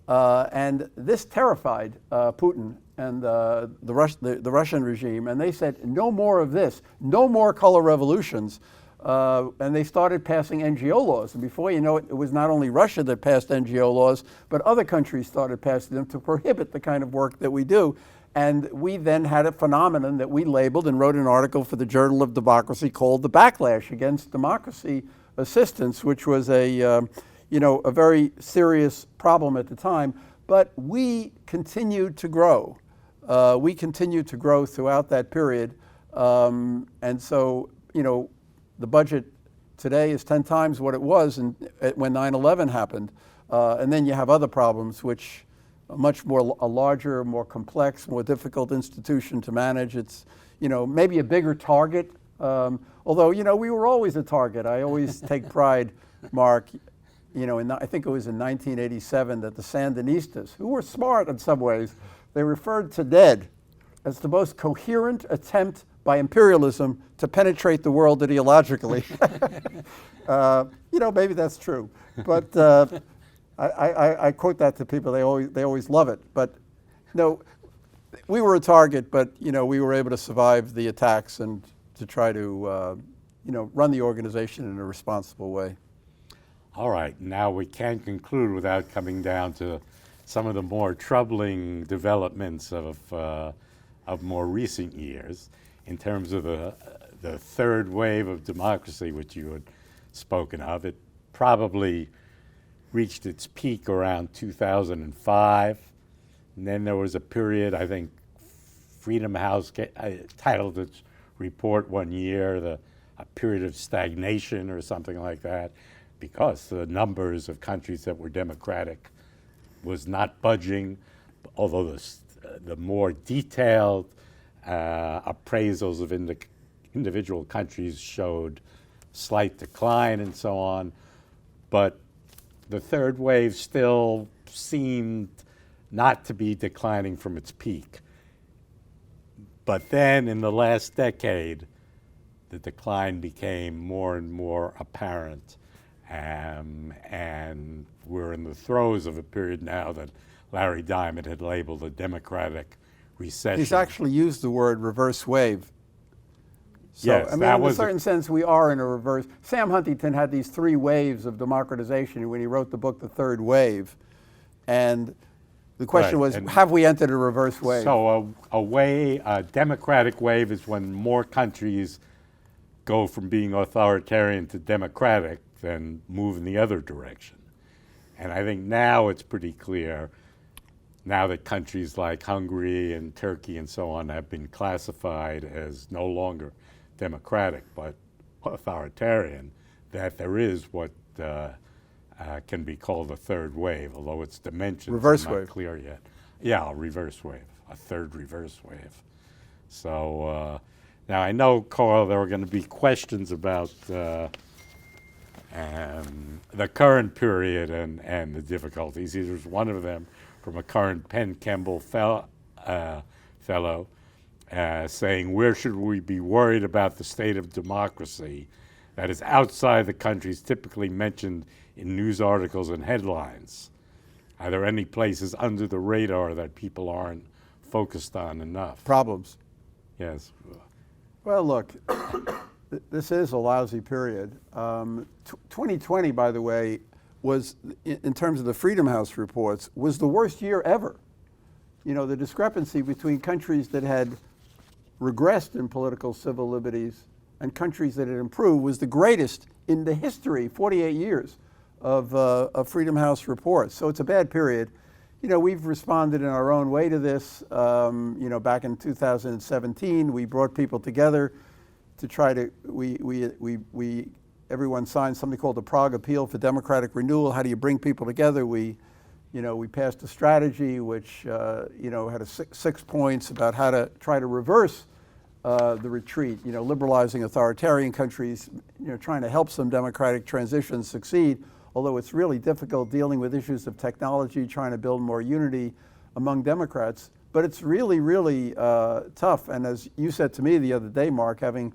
C: and this terrified Putin and the Russian regime, and they said, no more of this, no more color revolutions, and they started passing NGO laws. And before you know it, it was not only Russia that passed NGO laws, but other countries started passing them to prohibit the kind of work that we do. And we then had a phenomenon that we labeled and wrote an article for the Journal of Democracy called The Backlash Against Democracy Assistance, which was a very serious problem at the time. But we continued to grow. We continued to grow throughout that period. And so, the budget today is 10 times what it was when 9/11 happened. And then you have other problems, which are much more, a larger, more complex, more difficult institution to manage. It's, maybe a bigger target. Although, we were always a target. I always take pride, Mark, I think it was in 1987 that the Sandinistas, who were smart in some ways, they referred to NED as the most coherent attempt by imperialism to penetrate the world ideologically. Maybe that's true, but I quote that to people. They always love it. But no, we were a target, but we were able to survive the attacks and to try to run the organization in a responsible way.
B: All right, now we can't conclude without coming down to some of the more troubling developments of more recent years in terms of the third wave of democracy, which you had spoken of. It probably reached its peak around 2005, and then there was a period, I think Freedom House titled its report one year, a period of stagnation or something like that, because the numbers of countries that were democratic was not budging, although the more detailed appraisals of individual countries showed slight decline and so on. But the third wave still seemed not to be declining from its peak. But then in the last decade, the decline became more and more apparent. And we're in the throes of a period now that Larry Diamond had labeled a democratic recession.
C: He's actually used the word reverse wave. So,
B: yes,
C: in a certain sense, we are in a reverse. Sam Huntington had these three waves of democratization when he wrote the book, The Third Wave. And the question was, have we entered a reverse wave?
B: So a democratic wave is when more countries go from being authoritarian to democratic than move in the other direction. And I think now it's pretty clear now that countries like Hungary and Turkey and so on have been classified as no longer democratic but authoritarian, that there is what can be called a third wave, although its dimensions
C: Reverse
B: are not
C: wave.
B: clear yet. Yeah, a reverse wave, a third reverse wave. So now I know, Carl, there are going to be questions about the current period and the difficulties. Here's one of them from a current Penn Kemble fellow saying, where should we be worried about the state of democracy that is outside the countries typically mentioned in news articles and headlines? Are there any places under the radar that people aren't focused on enough?
C: Problems.
B: Yes.
C: Well, look, this is a lousy period. 2020, by the way, was, in terms of the Freedom House reports, was the worst year ever. You know, the discrepancy between countries that had regressed in political civil liberties and countries that had improved was the greatest in the history, 48 years, of Freedom House reports. So it's a bad period. You know, we've responded in our own way to this. You know, back in 2017, we brought people together to try to, everyone signed something called the Prague Appeal for Democratic Renewal. How do you bring people together? We passed a strategy which, had six points about how to try to reverse the retreat, liberalizing authoritarian countries, trying to help some democratic transitions succeed, although it's really difficult dealing with issues of technology, trying to build more unity among Democrats. But it's really, really tough. And as you said to me the other day, Mark, having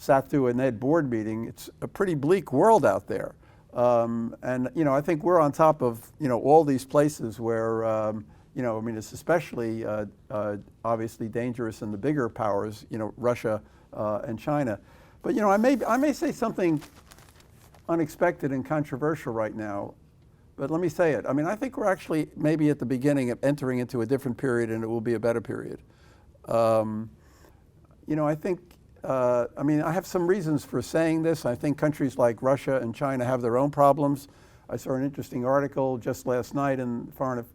C: sat through a NED Board meeting, it's a pretty bleak world out there. And I think we're on top of all these places where it's especially obviously dangerous in the bigger powers, Russia and China. But I may say something unexpected and controversial right now, but let me say it. I mean, I think we're actually maybe at the beginning of entering into a different period, and it will be a better period. I think. I have some reasons for saying this. I think countries like Russia and China have their own problems. I saw an interesting article just last night in Foreign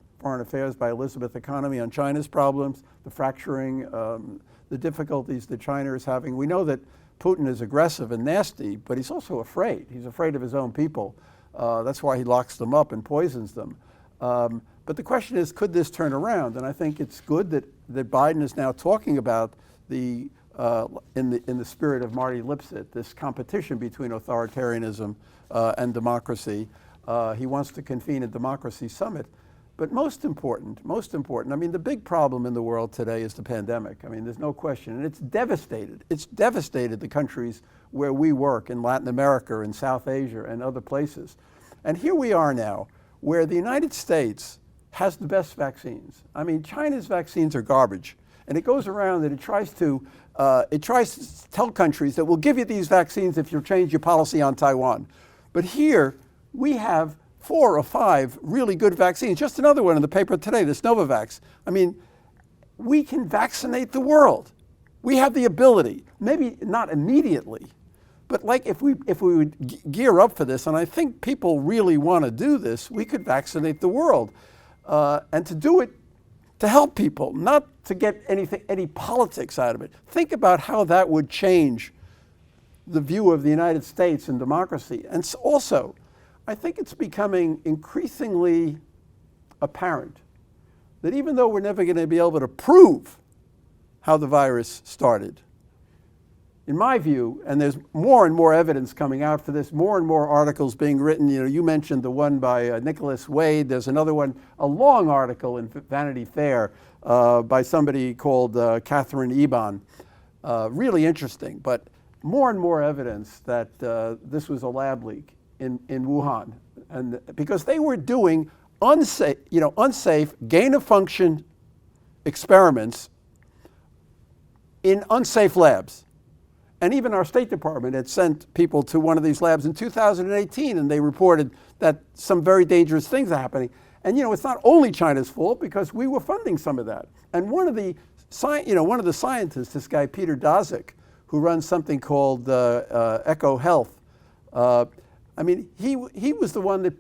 C: Affairs by Elizabeth Economy on China's problems, the fracturing, the difficulties that China is having. We know that Putin is aggressive and nasty, but he's also afraid. He's afraid of his own people. That's why he locks them up and poisons them. But the question is, could this turn around? And I think it's good that Biden is now talking about the in the spirit of Marty Lipset, this competition between authoritarianism and democracy. He wants to convene a democracy summit. But most important, I mean, the big problem in the world today is the pandemic. I mean, there's no question. And it's devastated the countries where we work in Latin America and South Asia and other places. And here we are now, where the United States has the best vaccines. I mean, China's vaccines are garbage. And it goes around and it tries to tell countries that we'll give you these vaccines if you change your policy on Taiwan. But here we have 4 or 5 really good vaccines. Just another one in the paper today, this Novavax. I mean, we can vaccinate the world. We have the ability, maybe not immediately, but like if we would gear up for this, and I think people really want to do this, we could vaccinate the world. And to do it to help people, not to get any politics out of it. Think about how that would change the view of the United States and democracy. And also, I think it's becoming increasingly apparent that even though we're never going to be able to prove how the virus started, in my view, and there's more and more evidence coming out for this, more and more articles being written. You mentioned the one by Nicholas Wade. There's another one, a long article in Vanity Fair by somebody called Catherine Eban. Really interesting, but more and more evidence that this was a lab leak in Wuhan, and because they were doing unsafe gain-of-function experiments in unsafe labs. And even our State Department had sent people to one of these labs in 2018, and they reported that some very dangerous things are happening. And it's not only China's fault, because we were funding some of that. And one of the scientists, this guy Peter Daszak, who runs something called Echo Health, he was the one that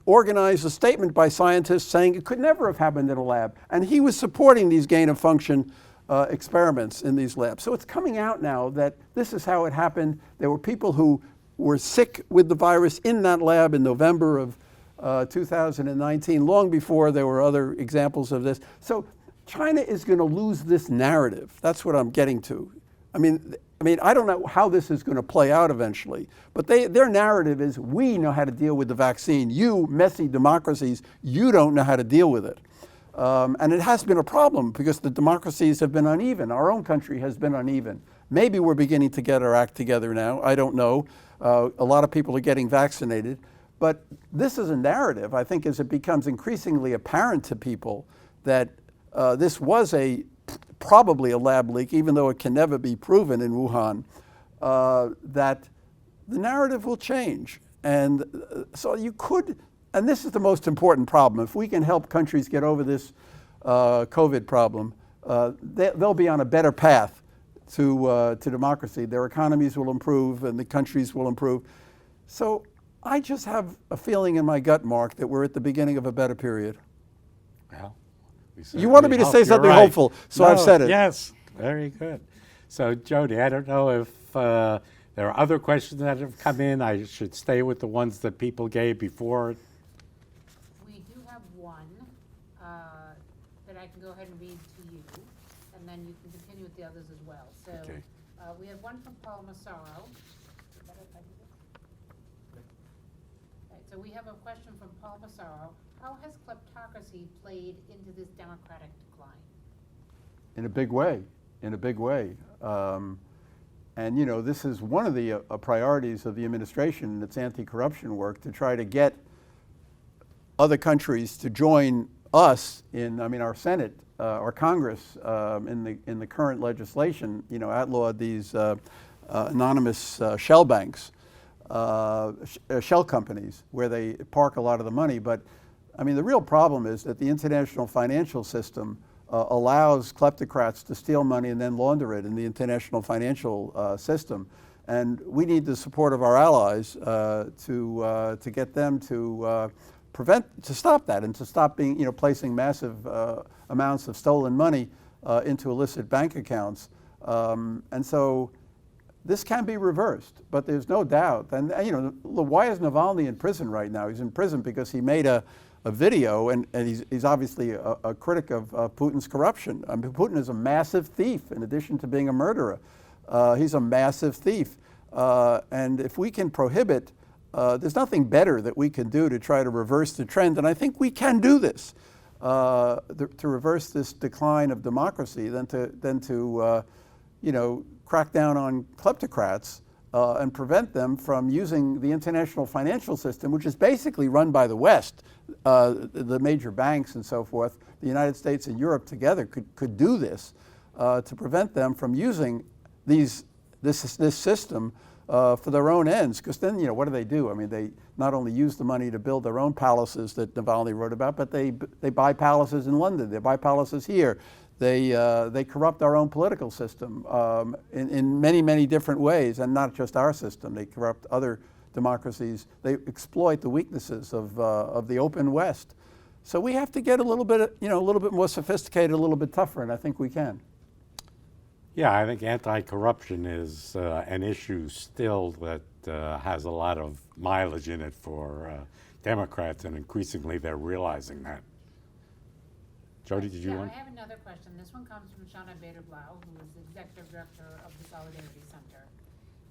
C: organized a statement by scientists saying it could never have happened in a lab. And he was supporting these gain-of-function experiments in these labs. So it's coming out now that this is how it happened. There were people who were sick with the virus in that lab in November of 2019, long before there were other examples of this. So China is going to lose this narrative. That's what I'm getting to. I mean, I don't know how this is going to play out eventually, but their narrative is, we know how to deal with the vaccine. You messy democracies, you don't know how to deal with it. And it has been a problem because the democracies have been uneven. Our own country has been uneven. Maybe we're beginning to get our act together now. I don't know. A lot of people are getting vaccinated. But this is a narrative, I think, as it becomes increasingly apparent to people that this was probably a lab leak, even though it can never be proven in Wuhan, that the narrative will change. And so you could, and this is the most important problem, if we can help countries get over this COVID problem, they'll be on a better path to democracy. Their economies will improve and the countries will improve. So I just have a feeling in my gut, Mark, that we're at the beginning of a better period.
B: Well,
C: you wanted me to say something hopeful, so I've said it.
B: Yes, very good. So, Jody, I don't know if there are other questions that have come in. I should stay with the ones that people gave before.
A: We do have one that I can go ahead and read to you, and then you can continue with the others as well. So
B: Okay.
A: We have one from Paul Massaro. So we have a question from Paul Massaro. How has kleptocracy played into this democratic decline?
C: In a big way, in a big way. And you know, this is one of the priorities of the administration in its anti-corruption work, to try to get other countries to join us in, our Senate, our Congress, in the current legislation, outlawed these anonymous shell banks. Shell companies where they park a lot of the money. But the real problem is that the international financial system allows kleptocrats to steal money and then launder it in the international financial system. And we need the support of our allies to get them to stop that, and to stop being, placing massive amounts of stolen money into illicit bank accounts. And so this can be reversed, but there's no doubt. And why is Navalny in prison right now? He's in prison because he made a video, and he's obviously a critic of Putin's corruption. Putin is a massive thief in addition to being a murderer. He's a massive thief. And if we can prohibit, there's nothing better that we can do to try to reverse the trend. And I think we can do this, to reverse this decline of democracy, than to crack down on kleptocrats and prevent them from using the international financial system, which is basically run by the West, the major banks and so forth. The United States and Europe together could do this, to prevent them from using this system for their own ends. Because then, what do? They not only use the money to build their own palaces that Navalny wrote about, but they buy palaces in London, they buy palaces here. They corrupt our own political system in many, many different ways, and not just our system. They corrupt other democracies. They exploit the weaknesses of the open West. So we have to get a little bit more sophisticated, a little bit tougher, and I think we can.
B: Yeah, I think anti-corruption is an issue still that has a lot of mileage in it for Democrats, and increasingly they're realizing that. Jody, did you want?
A: I have another question. This one comes from Shauna Bader-Blau, who is the Executive Director of the Solidarity Center.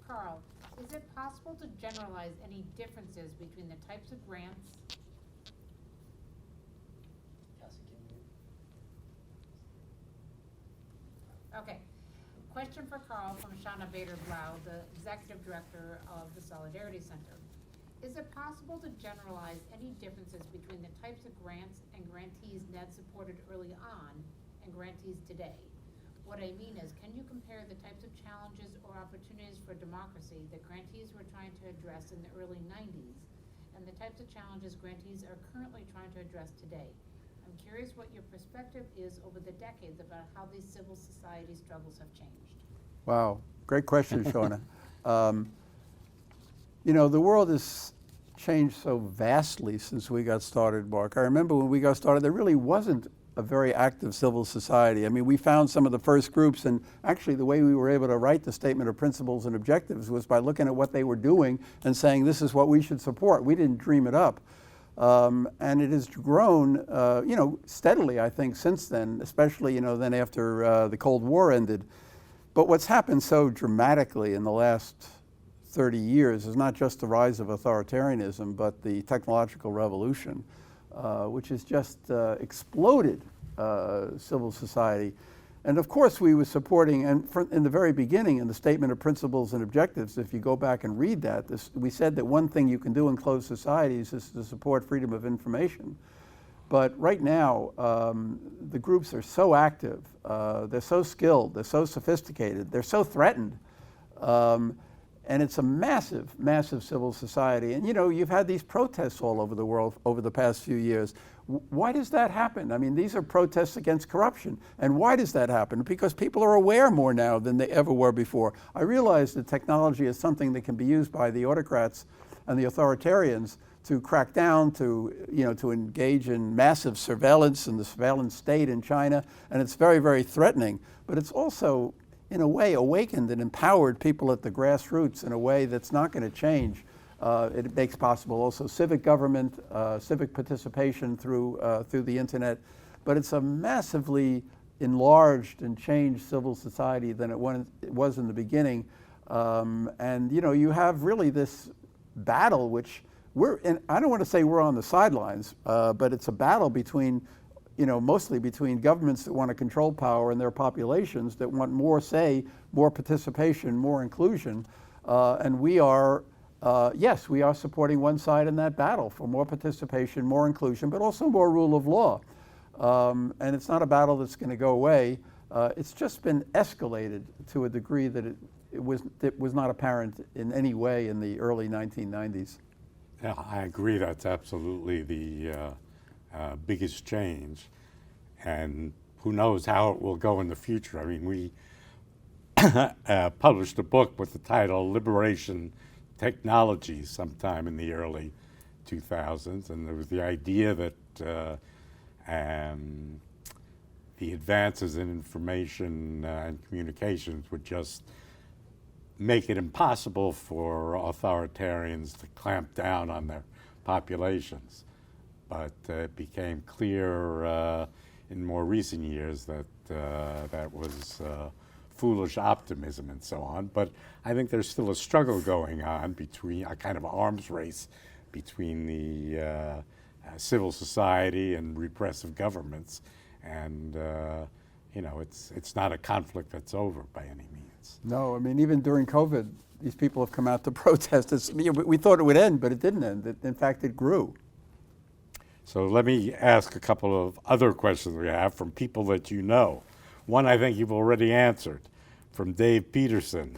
A: Carl, is it possible to generalize any differences between the types of grants? Okay. Question for Carl from Shauna Bader-Blau, the Executive Director of the Solidarity Center. Is it possible to generalize any differences between the types of grants and grantees NED supported early on and grantees today? What I mean is, can you compare the types of challenges or opportunities for democracy that grantees were trying to address in the early 90s and the types of challenges grantees are currently trying to address today? I'm curious what your perspective is over the decades about how these civil society struggles have changed.
C: Wow, great question, Shauna. The world is changed so vastly since we got started, Mark. I remember when we got started, there really wasn't a very active civil society. I mean, we found some of the first groups, and actually the way we were able to write the statement of principles and objectives was by looking at what they were doing and saying, this is what we should support. We didn't dream it up. And it has grown, steadily, I think, since then, especially, then after the Cold War ended. But what's happened so dramatically in the last 30 years is not just the rise of authoritarianism, but the technological revolution, which has just exploded civil society. And of course we were supporting, and in the very beginning in the Statement of Principles and Objectives, if you go back and read that, we said that one thing you can do in closed societies is to support freedom of information. But right now, the groups are so active, they're so skilled, they're so sophisticated, they're so threatened. And it's a massive, massive civil society. And you've had these protests all over the world over the past few years. Why does that happen? I mean, these are protests against corruption. And why does that happen? Because people are aware more now than they ever were before. I realize that technology is something that can be used by the autocrats and the authoritarians to crack down, to engage in massive surveillance and the surveillance state in China. And it's very, very threatening. But it's also, in a way, awakened and empowered people at the grassroots in a way that's not going to change. It makes possible also civic government, civic participation through the internet, but it's a massively enlarged and changed civil society than it was in the beginning. And you have really this battle, which I don't want to say we're on the sidelines, but it's a battle between mostly between governments that want to control power and their populations that want more say, more participation, more inclusion. And we are, yes, we are supporting one side in that battle for more participation, more inclusion, but also more rule of law. And it's not a battle that's going to go away. It's just been escalated to a degree that it was not apparent in any way in the early 1990s.
B: Yeah, I agree. That's absolutely the biggest change, and who knows how it will go in the future. I mean, we published a book with the title Liberation Technologies sometime in the early 2000s, and there was the idea that the advances in information and communications would just make it impossible for authoritarians to clamp down on their populations. But it became clear in more recent years that that was foolish optimism and so on. But I think there's still a struggle going on between a kind of arms race between the civil society and repressive governments. And it's not a conflict that's over by any means.
C: No, I mean, even during COVID, these people have come out to protest. We thought it would end, but it didn't end. In fact, it grew.
B: So let me ask a couple of other questions we have from people that you know. One I think you've already answered, from Dave Peterson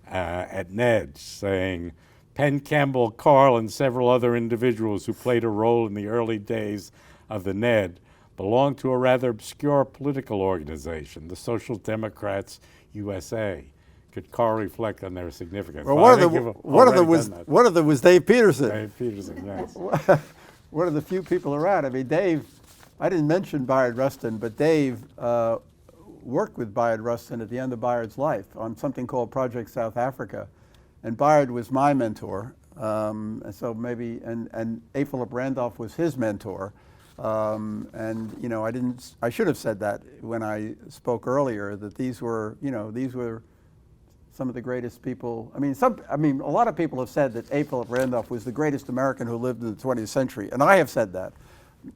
B: at NED, saying, Penn, Campbell, Carl, and several other individuals who played a role in the early days of the NED belonged to a rather obscure political organization, the Social Democrats USA. Could Carl reflect on their significance?
C: Well, one of them was Dave Peterson.
B: Dave Peterson, yes.
C: One of the few people around. I mean, Dave, I didn't mention Bayard Rustin, but Dave worked with Bayard Rustin at the end of Bayard's life on something called Project South Africa. And Bayard was my mentor. And so maybe, and A. Philip Randolph was his mentor. I should have said that when I spoke earlier, that these were some of the greatest people. I mean, a lot of people have said that A. Philip Randolph was the greatest American who lived in the 20th century, and I have said that.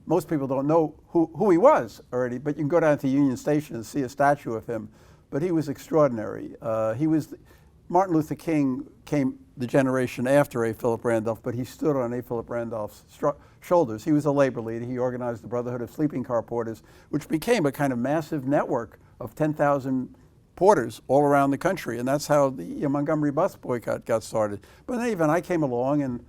C: Most people don't know who he was already, but you can go down to Union Station and see a statue of him. But he was extraordinary. Martin Luther King came the generation after A. Philip Randolph, but he stood on A. Philip Randolph's shoulders. He was a labor leader. He organized the Brotherhood of Sleeping Car Porters, which became a kind of massive network of 10,000 porters all around the country, and that's how the Montgomery bus boycott got started. But then even I came along, and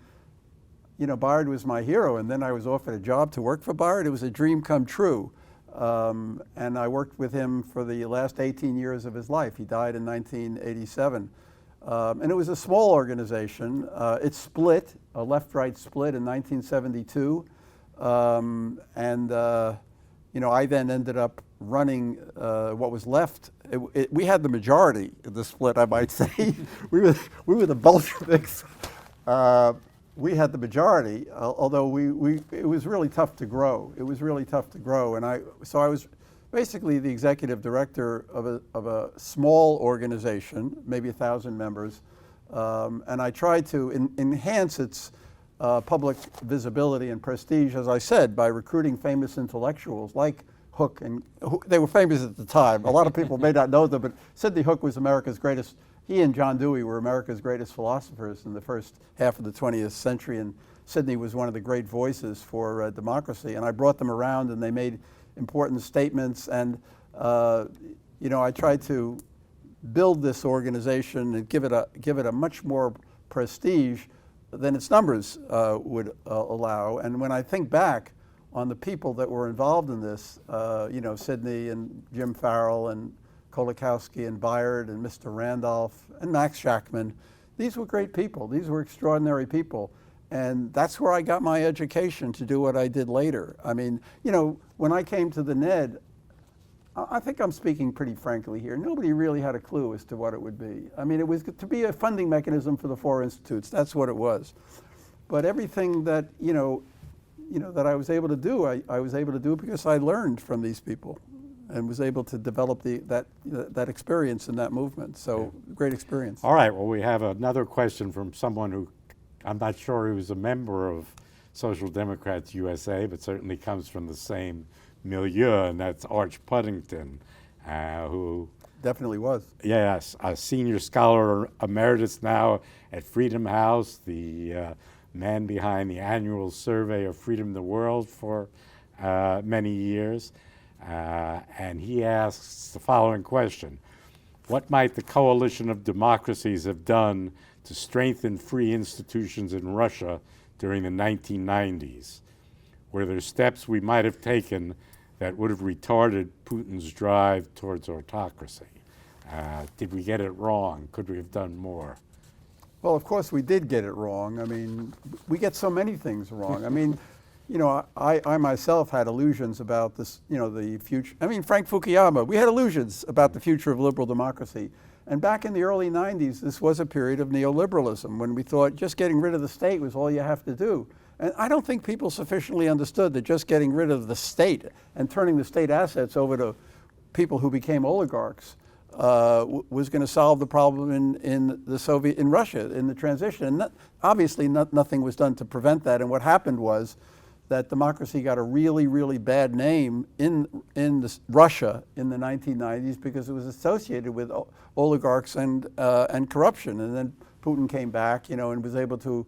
C: Bayard was my hero, and then I was offered a job to work for Bayard. It was a dream come true, and I worked with him for the last 18 years of his life. He died in 1987. And it was a small organization. It split, a left-right split in 1972. I then ended up running what was left. We had the majority in the split, I might say. we were the Bolsheviks. We had the majority, although it was really tough to grow. It was really tough to grow, and I was basically the executive director of a small organization, maybe 1,000 members, and I tried to enhance its public visibility and prestige, as I said, by recruiting famous intellectuals like Hook, and they were famous at the time. A lot of people may not know them, but Sidney Hook was America's greatest. He and John Dewey were America's greatest philosophers in the first half of the 20th century, and Sidney was one of the great voices for democracy. And I brought them around, and they made important statements. And I tried to build this organization and give it a much more prestige than its numbers would allow. And when I think back on the people that were involved in this, Sidney and Jim Farrell and Kolakowski and Byard and Mr. Randolph and Max Shachtman, these were great people. These were extraordinary people. And that's where I got my education to do what I did later. I mean, when I came to the NED, I think I'm speaking pretty frankly here. Nobody really had a clue as to what it would be. I mean, it was to be a funding mechanism for the four institutes. That's what it was. But everything that that I was able to do, I was able to do because I learned from these people, and was able to develop that experience in that movement. So great experience.
B: All right. Well, we have another question from someone who I'm not sure he was a member of Social Democrats USA, but certainly comes from the same milieu, and that's Arch Puddington, who
C: definitely was.
B: Yes, a senior scholar emeritus now at Freedom House, the man behind the annual survey of Freedom in the World for many years. And he asks the following question: what might the coalition of democracies have done to strengthen free institutions in Russia during the 1990s? Were there steps we might have taken that would have retarded Putin's drive towards autocracy? Did we get it wrong? Could we have done more?
C: Well, of course we did get it wrong. I mean, we get so many things wrong. I mean, I myself had illusions about this, the future. I mean, Frank Fukuyama, we had illusions about the future of liberal democracy. And back in the early 90s, this was a period of neoliberalism when we thought just getting rid of the state was all you have to do. And I don't think people sufficiently understood that just getting rid of the state and turning the state assets over to people who became oligarchs was going to solve the problem in Russia in the transition. And obviously nothing was done to prevent that. And what happened was that democracy got a really, really bad name in Russia in the 1990s because it was associated with oligarchs and corruption. And then Putin came back, and was able to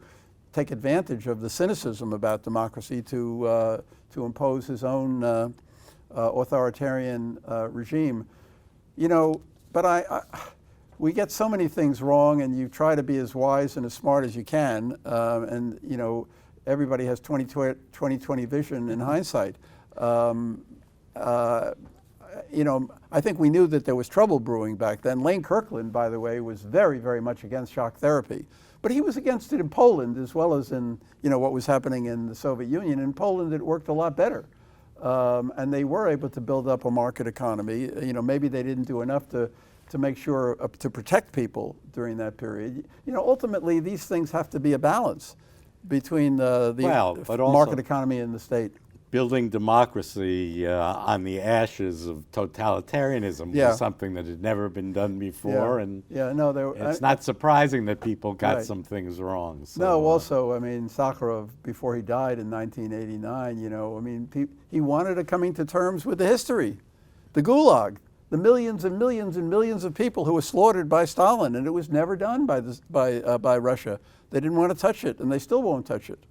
C: take advantage of the cynicism about democracy to impose his own authoritarian regime. But we get so many things wrong, and you try to be as wise and as smart as you can, and everybody has 20/20 vision in hindsight. I think we knew that there was trouble brewing back then. Lane Kirkland, by the way, was very, very much against shock therapy. But he was against it in Poland as well as in what was happening in the Soviet Union. In Poland, it worked a lot better. And they were able to build up a market economy. Maybe they didn't do enough to make sure to protect people during that period. Ultimately, these things have to be a balance between the market economy and the state.
B: Building democracy on the ashes of totalitarianism was something that had never been done before, and it's not surprising that people got some things wrong. So,
C: no, also, I mean, Sakharov, before he died in 1989, he wanted a coming to terms with the history, the Gulag, the millions and millions and millions of people who were slaughtered by Stalin, and it was never done by Russia. They didn't want to touch it, and they still won't touch it.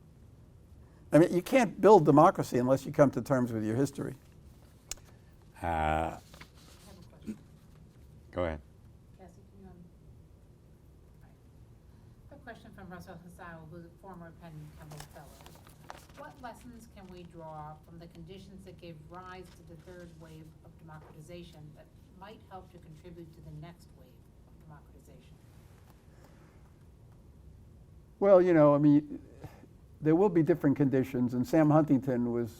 C: I mean, you can't build democracy unless you come to terms with your history.
B: Go ahead.
D: Cassie, a question from Russell Hassau, who's a former Penn Campbell Fellow. What lessons can we draw from the conditions that gave rise to the third wave of democratization that might help to contribute to the next wave of democratization?
C: Well, you know, I mean, there will be different conditions, and Sam Huntington was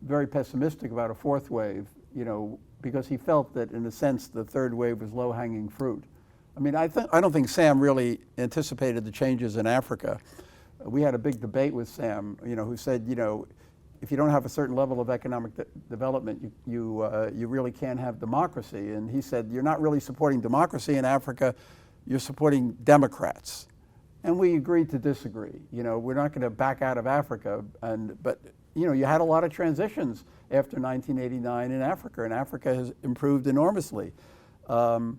C: very pessimistic about a fourth wave, you know, because he felt that, in a sense, the third wave was low-hanging fruit. I mean, I don't think Sam really anticipated the changes in Africa. We had a big debate with Sam, you know, who said, you know, if you don't have a certain level of economic development, you really can't have democracy. And he said, you're not really supporting democracy in Africa, you're supporting Democrats. And we agreed to disagree. You know, we're not going to back out of Africa, but you know, you had a lot of transitions after 1989 in Africa, and Africa has improved enormously. You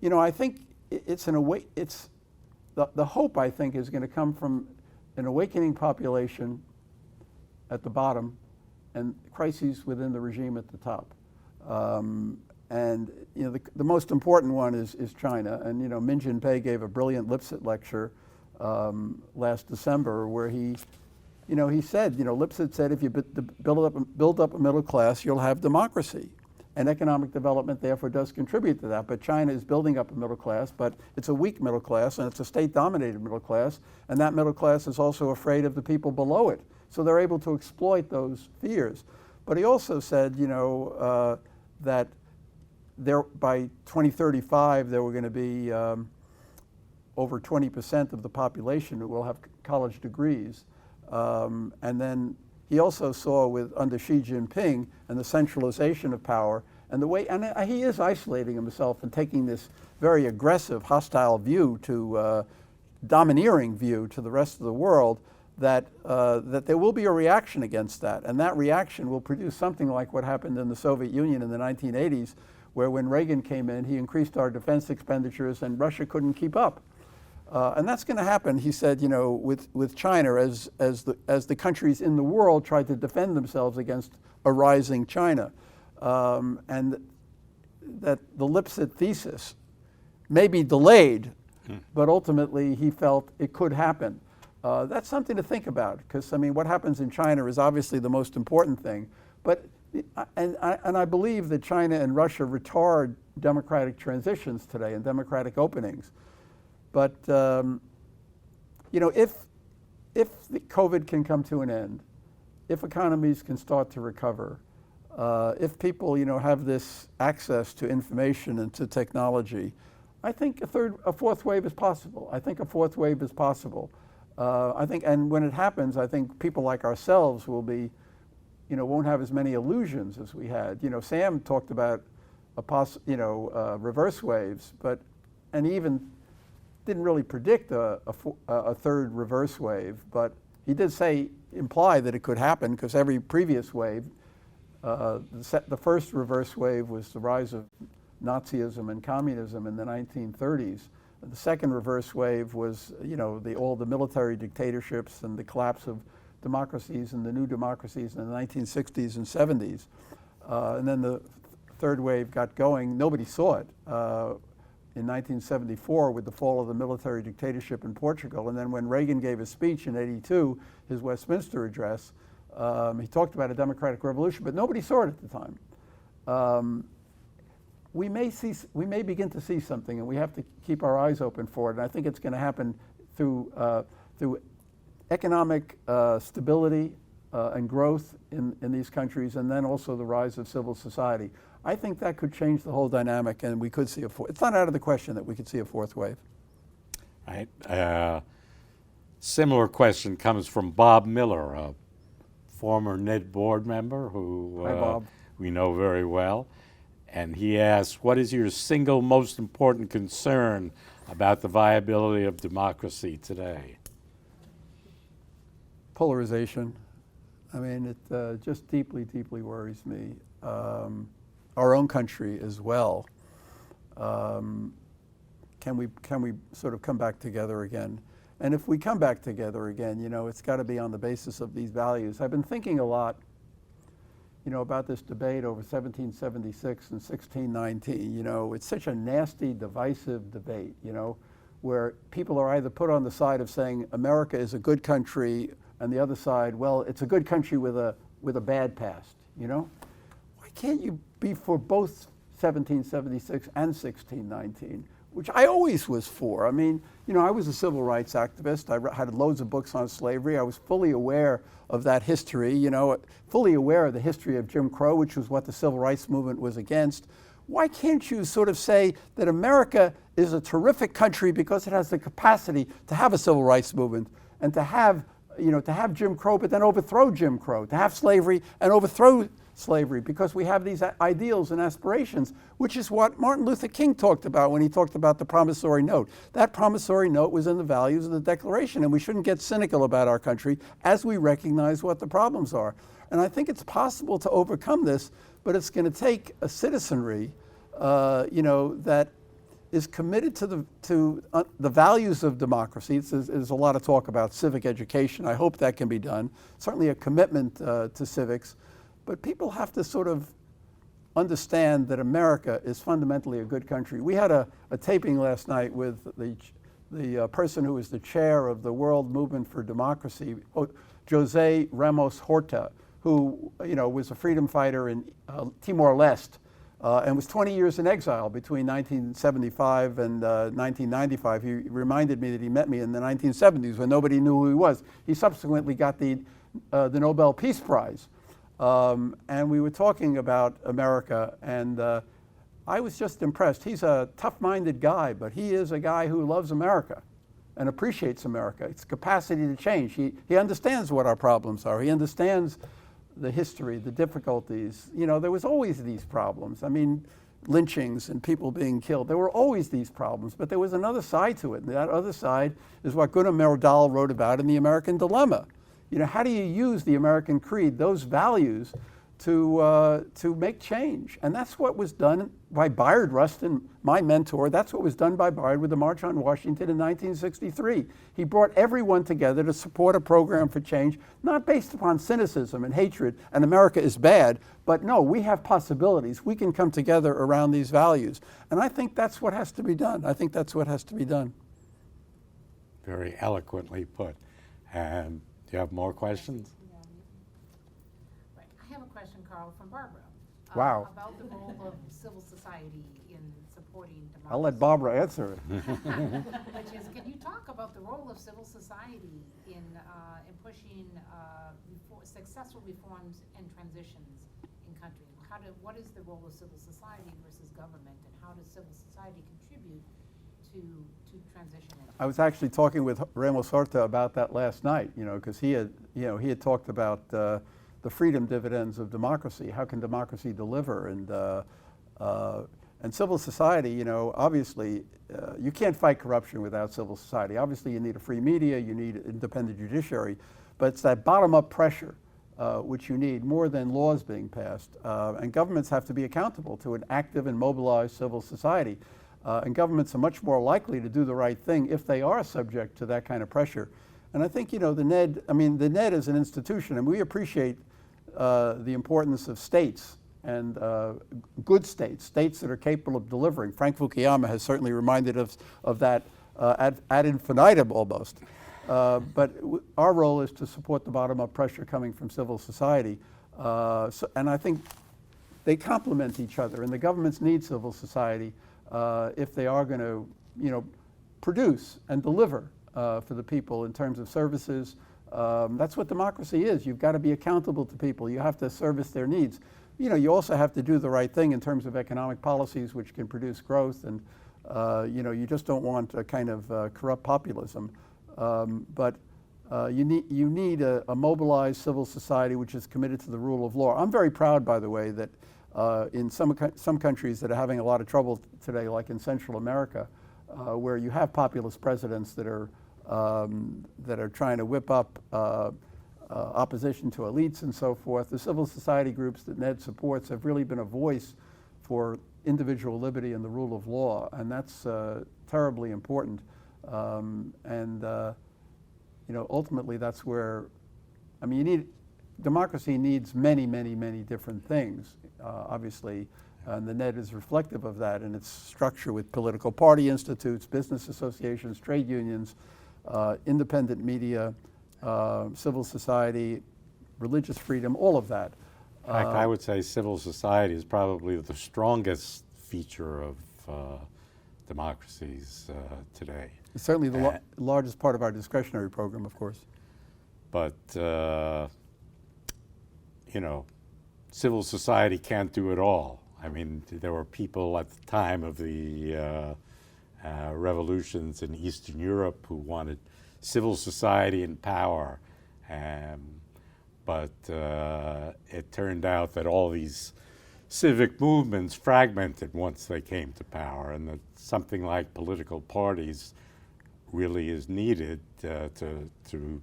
C: know, I think it's the hope, I think, is going to come from an awakening population at the bottom and crises within the regime at the top. And you know, the most important one is China. And you know, Min Jinping gave a brilliant Lipset lecture last December where he said, you know, Lipset said, if you build up a middle class, you'll have democracy. And economic development, therefore, does contribute to that. But China is building up a middle class, but it's a weak middle class, and it's a state-dominated middle class, and that middle class is also afraid of the people below it. So they're able to exploit those fears. But he also said, you know, that by 2035, there were going to be over 20% of the population who will have college degrees. And then he also saw under Xi Jinping and the centralization of power and the way, and he is isolating himself and taking this very aggressive, hostile view to, domineering view to the rest of the world, that there will be a reaction against that. And that reaction will produce something like what happened in the Soviet Union in the 1980s, where when Reagan came in, he increased our defense expenditures and Russia couldn't keep up. And that's going to happen, he said, you know, with China as the countries in the world try to defend themselves against a rising China. And that the Lipset thesis may be delayed, but ultimately he felt it could happen. That's something to think about, because I mean, what happens in China is obviously the most important thing. But and I believe that China and Russia retard democratic transitions today and democratic openings. But you know, if the COVID can come to an end, if economies can start to recover, if people, you know, have this access to information and to technology, I think a fourth wave is possible. I think a fourth wave is possible. I think, and when it happens, I think people like ourselves will be, you know, won't have as many illusions as we had. You know, Sam talked about reverse waves, and he even didn't really predict a third reverse wave, but he did imply that it could happen, because every previous wave, the first reverse wave was the rise of Nazism and communism in the 1930s. The second reverse wave was, you know, all the military dictatorships and the collapse of democracies and the new democracies in the 1960s and 70s. And then the third wave got going. Nobody saw it in 1974 with the fall of the military dictatorship in Portugal. And then when Reagan gave his speech in '82, his Westminster address, he talked about a democratic revolution, but nobody saw it at the time. We may begin to see something, and we have to keep our eyes open for it. And I think it's going to happen through economic stability and growth in these countries, and then also the rise of civil society. I think that could change the whole dynamic, and we could see it's not out of the question that we could see a fourth wave.
B: Right. Similar question comes from Bob Miller, a former NED Board member who
C: Hi, Bob.
B: We know very well. And he asks, what is your single most important concern about the viability of democracy today?
C: Polarization. I mean, it just deeply, deeply worries me. Our own country as well. Can we sort of come back together again? And if we come back together again, you know, it's got to be on the basis of these values. I've been thinking a lot, you know, about this debate over 1776 and 1619. You know, it's such a nasty, divisive debate, you know, where people are either put on the side of saying America is a good country, and the other side, well, it's a good country with a bad past, you know? Why can't you be for both 1776 and 1619? which I always was for. I mean, you know, I was a civil rights activist. I had loads of books on slavery. I was fully aware of that history, you know, fully aware of the history of Jim Crow, which was what the civil rights movement was against. Why can't you sort of say that America is a terrific country because it has the capacity to have a civil rights movement and to have, you know, to have Jim Crow, but then overthrow Jim Crow, to have slavery and overthrow slavery, because we have these ideals and aspirations, which is what Martin Luther King talked about when he talked about the promissory note. That promissory note was in the values of the Declaration, and we shouldn't get cynical about our country as we recognize what the problems are. And I think it's possible to overcome this, but it's going to take a citizenry, you know, that is committed to the values of democracy. There's a lot of talk about civic education. I hope that can be done. Certainly a commitment to civics. But people have to sort of understand that America is fundamentally a good country. We had a taping last night with the person who is the chair of the World Movement for Democracy, Jose Ramos Horta, who, you know, was a freedom fighter in Timor-Leste and was 20 years in exile between 1975 and 1995. He reminded me that he met me in the 1970s when nobody knew who he was. He subsequently got the Nobel Peace Prize. And we were talking about America, and I was just impressed. He's a tough-minded guy, but he is a guy who loves America and appreciates America, its capacity to change. He understands what our problems are. He understands the history, the difficulties. You know, there was always these problems. I mean, lynchings and people being killed. There were always these problems, but there was another side to it. And that other side is what Gunnar Myrdal wrote about in The American Dilemma. You know, how do you use the American creed, those values, to make change? And that's what was done by Bayard Rustin, my mentor. That's what was done by Bayard with the March on Washington in 1963. He brought everyone together to support a program for change, not based upon cynicism and hatred, and America is bad, but no, we have possibilities. We can come together around these values. And I think that's what has to be done. I think that's what has to be done.
B: Very eloquently put. And do you have more questions?
D: Right. I have a question, Carl, from Barbara.
C: Wow.
D: About the role of civil society in supporting democracy.
C: I'll let Barbara answer it.
D: Which is, can you talk about the role of civil society in pushing successful reforms and transitions in countries? What is the role of civil society versus government, and how does civil society contribute to transition?
C: I was actually talking with Ramos Horta about that last night, you know, because he had talked about the freedom dividends of democracy. How can democracy deliver? And civil society, you know, obviously, you can't fight corruption without civil society. Obviously, you need a free media, you need an independent judiciary, but it's that bottom-up pressure which you need more than laws being passed. And governments have to be accountable to an active and mobilized civil society. And governments are much more likely to do the right thing if they are subject to that kind of pressure. And I think, you know, the NED is an institution, and we appreciate the importance of states and good states, states that are capable of delivering. Frank Fukuyama has certainly reminded us of that ad infinitum almost. But our role is to support the bottom-up pressure coming from civil society. And I think they complement each other, and the governments need civil society if they are going to, you know, produce and deliver for the people in terms of services. That's what democracy is. You've got to be accountable to people. You have to service their needs. You know, you also have to do the right thing in terms of economic policies which can produce growth, and you know, you just don't want a kind of corrupt populism. But you need a mobilized civil society which is committed to the rule of law. I'm very proud, by the way, that in some countries that are having a lot of trouble today, like in Central America, where you have populist presidents that are trying to whip up opposition to elites and so forth, the civil society groups that NED supports have really been a voice for individual liberty and the rule of law, and that's terribly important. You know, ultimately, that's where, I mean, democracy needs many, many, many different things, obviously, and the NED is reflective of that in its structure with political party institutes, business associations, trade unions, independent media, civil society, religious freedom, all of that.
B: In fact, I would say civil society is probably the strongest feature of democracies today.
C: It's certainly the largest part of our discretionary program, of course.
B: But, you know, civil society can't do it all. I mean, there were people at the time of the revolutions in Eastern Europe who wanted civil society in power. But it turned out that all these civic movements fragmented once they came to power, and that something like political parties really is needed to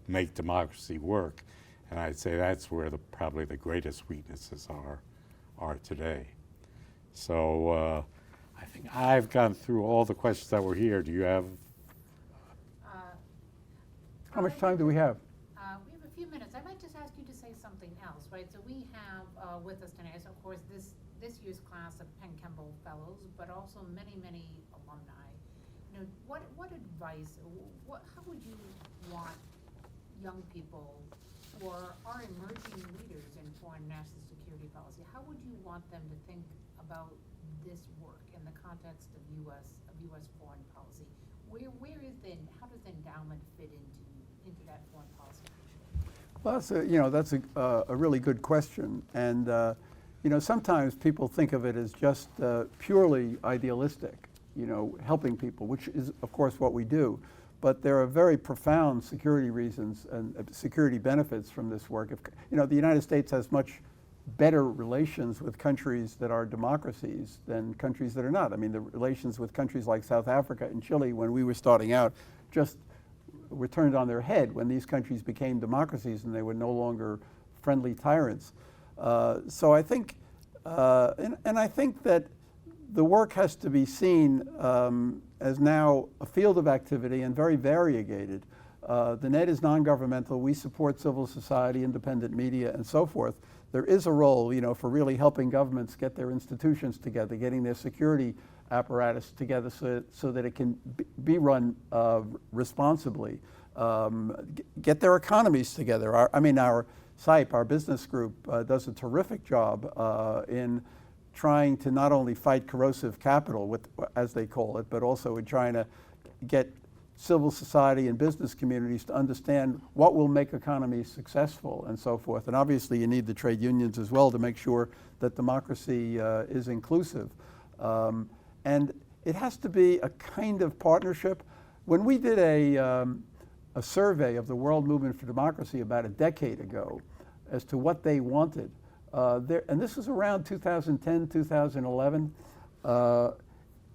B: make democracy work. And I'd say that's where probably the greatest weaknesses are today. So I think I've gone through all the questions that were here. Do you have?
C: How much time do we have?
D: We have a few minutes. I might just ask you to say something else, right? So we have with us tonight, so of course, this year's class of Penn Kemble Fellows, but also many, many alumni. You know, what advice, how would you want young people or our emerging leaders in foreign national security policy, how would you want them to think about this work in the context of U.S. foreign policy? How does endowment fit into that foreign policy?
C: Well, that's a really good question, and sometimes people think of it as just purely idealistic, helping people, which is of course what we do. But there are very profound security reasons and security benefits from this work. The United States has much better relations with countries that are democracies than countries that are not. I mean, the relations with countries like South Africa and Chile when we were starting out just were turned on their head when these countries became democracies and they were no longer friendly tyrants. So I think, and I think that the work has to be seen as now a field of activity and very variegated. The NED is non-governmental. We support civil society, independent media, and so forth. There is a role, for really helping governments get their institutions together, getting their security apparatus together so that it can be run responsibly, get their economies together. Our SIPE, our business group, does a terrific job in trying to not only fight corrosive capital, as they call it, but also in trying to get civil society and business communities to understand what will make economies successful and so forth. And obviously you need the trade unions as well to make sure that democracy is inclusive. And it has to be a kind of partnership. When we did a survey of the World Movement for Democracy about a decade ago as to what they wanted, and this was around 2010, 2011,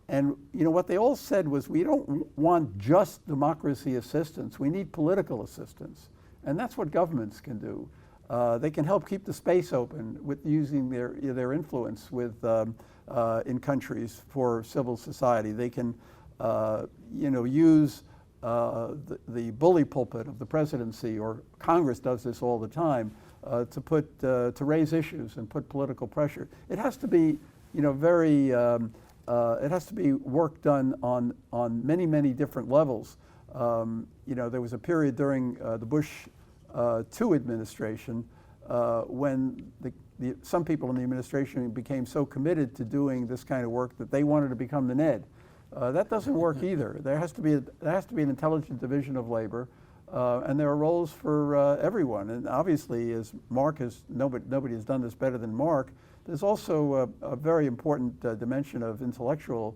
C: and what they all said was, we don't want just democracy assistance, we need political assistance. And that's what governments can do. They can help keep the space open with using their influence in countries for civil society. They can use the bully pulpit of the presidency, or Congress does this all the time, to raise issues and put political pressure. It has to be it has to be work done on many, many different levels. There was a period during the Bush II administration when some people in the administration became so committed to doing this kind of work that they wanted to become the NED. That doesn't work either. There has to be an intelligent division of labor, and there are roles for everyone. And obviously, as Marc has, nobody has done this better than Marc. There's also a very important dimension of intellectual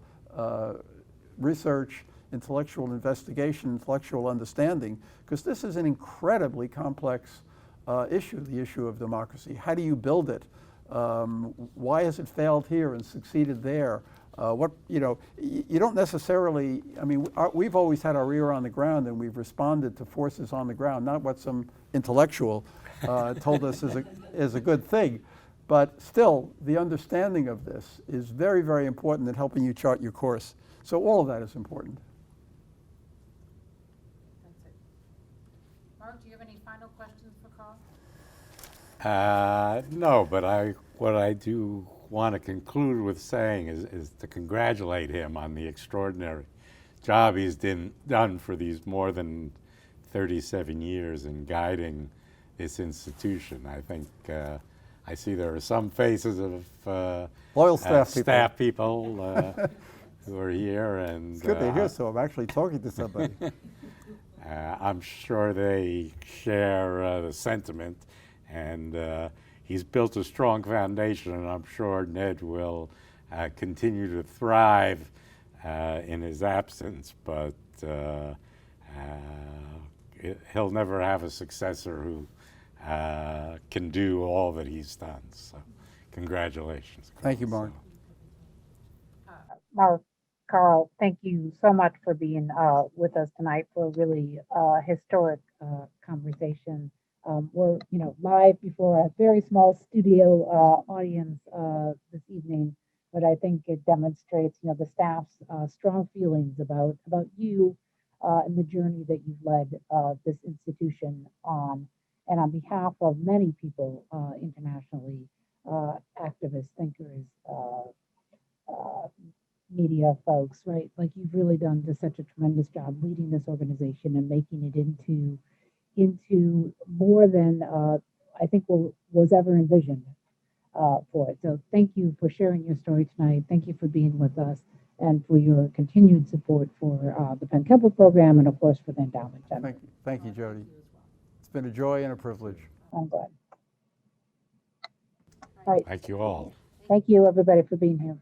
C: research, intellectual investigation, intellectual understanding, because this is an incredibly complex issue, the issue of democracy. How do you build it? Why has it failed here and succeeded there? You don't necessarily, we've always had our ear on the ground and we've responded to forces on the ground, not what some intellectual told us is a good thing. But still, the understanding of this is very, very important in helping you chart your course. So all of that is important.
D: That's it. Marc, do you have any final questions for Carl?
B: No, but what I do want to conclude with saying is to congratulate him on the extraordinary job he's done for these more than 37 years in guiding this institution. I think I see there are some faces of
C: loyal staff
B: people who are here, and
C: It's good to hear, so I'm actually talking to somebody.
B: I'm sure they share the sentiment, and he's built a strong foundation, and I'm sure Ned will continue to thrive in his absence, but he'll never have a successor who can do all that he's done. So congratulations.
C: Thank you, Mark.
A: Mark, Carl, thank you so much for being with us tonight for a really historic conversation. We're live before a very small studio audience this evening, but I think it demonstrates the staff's strong feelings about you and the journey that you've led this institution on. And on behalf of many people internationally, activists, thinkers, media folks, right? Like you've really done just such a tremendous job leading this organization and making it into more than I think was ever envisioned for it. So thank you for sharing your story tonight. Thank you for being with us and for your continued support for the Penn Kemper program and of course for the Endowment.
C: Thank you, Jody. It's been a joy and a privilege.
A: I'm glad. All right.
B: Thank you all.
A: Thank you everybody for being here.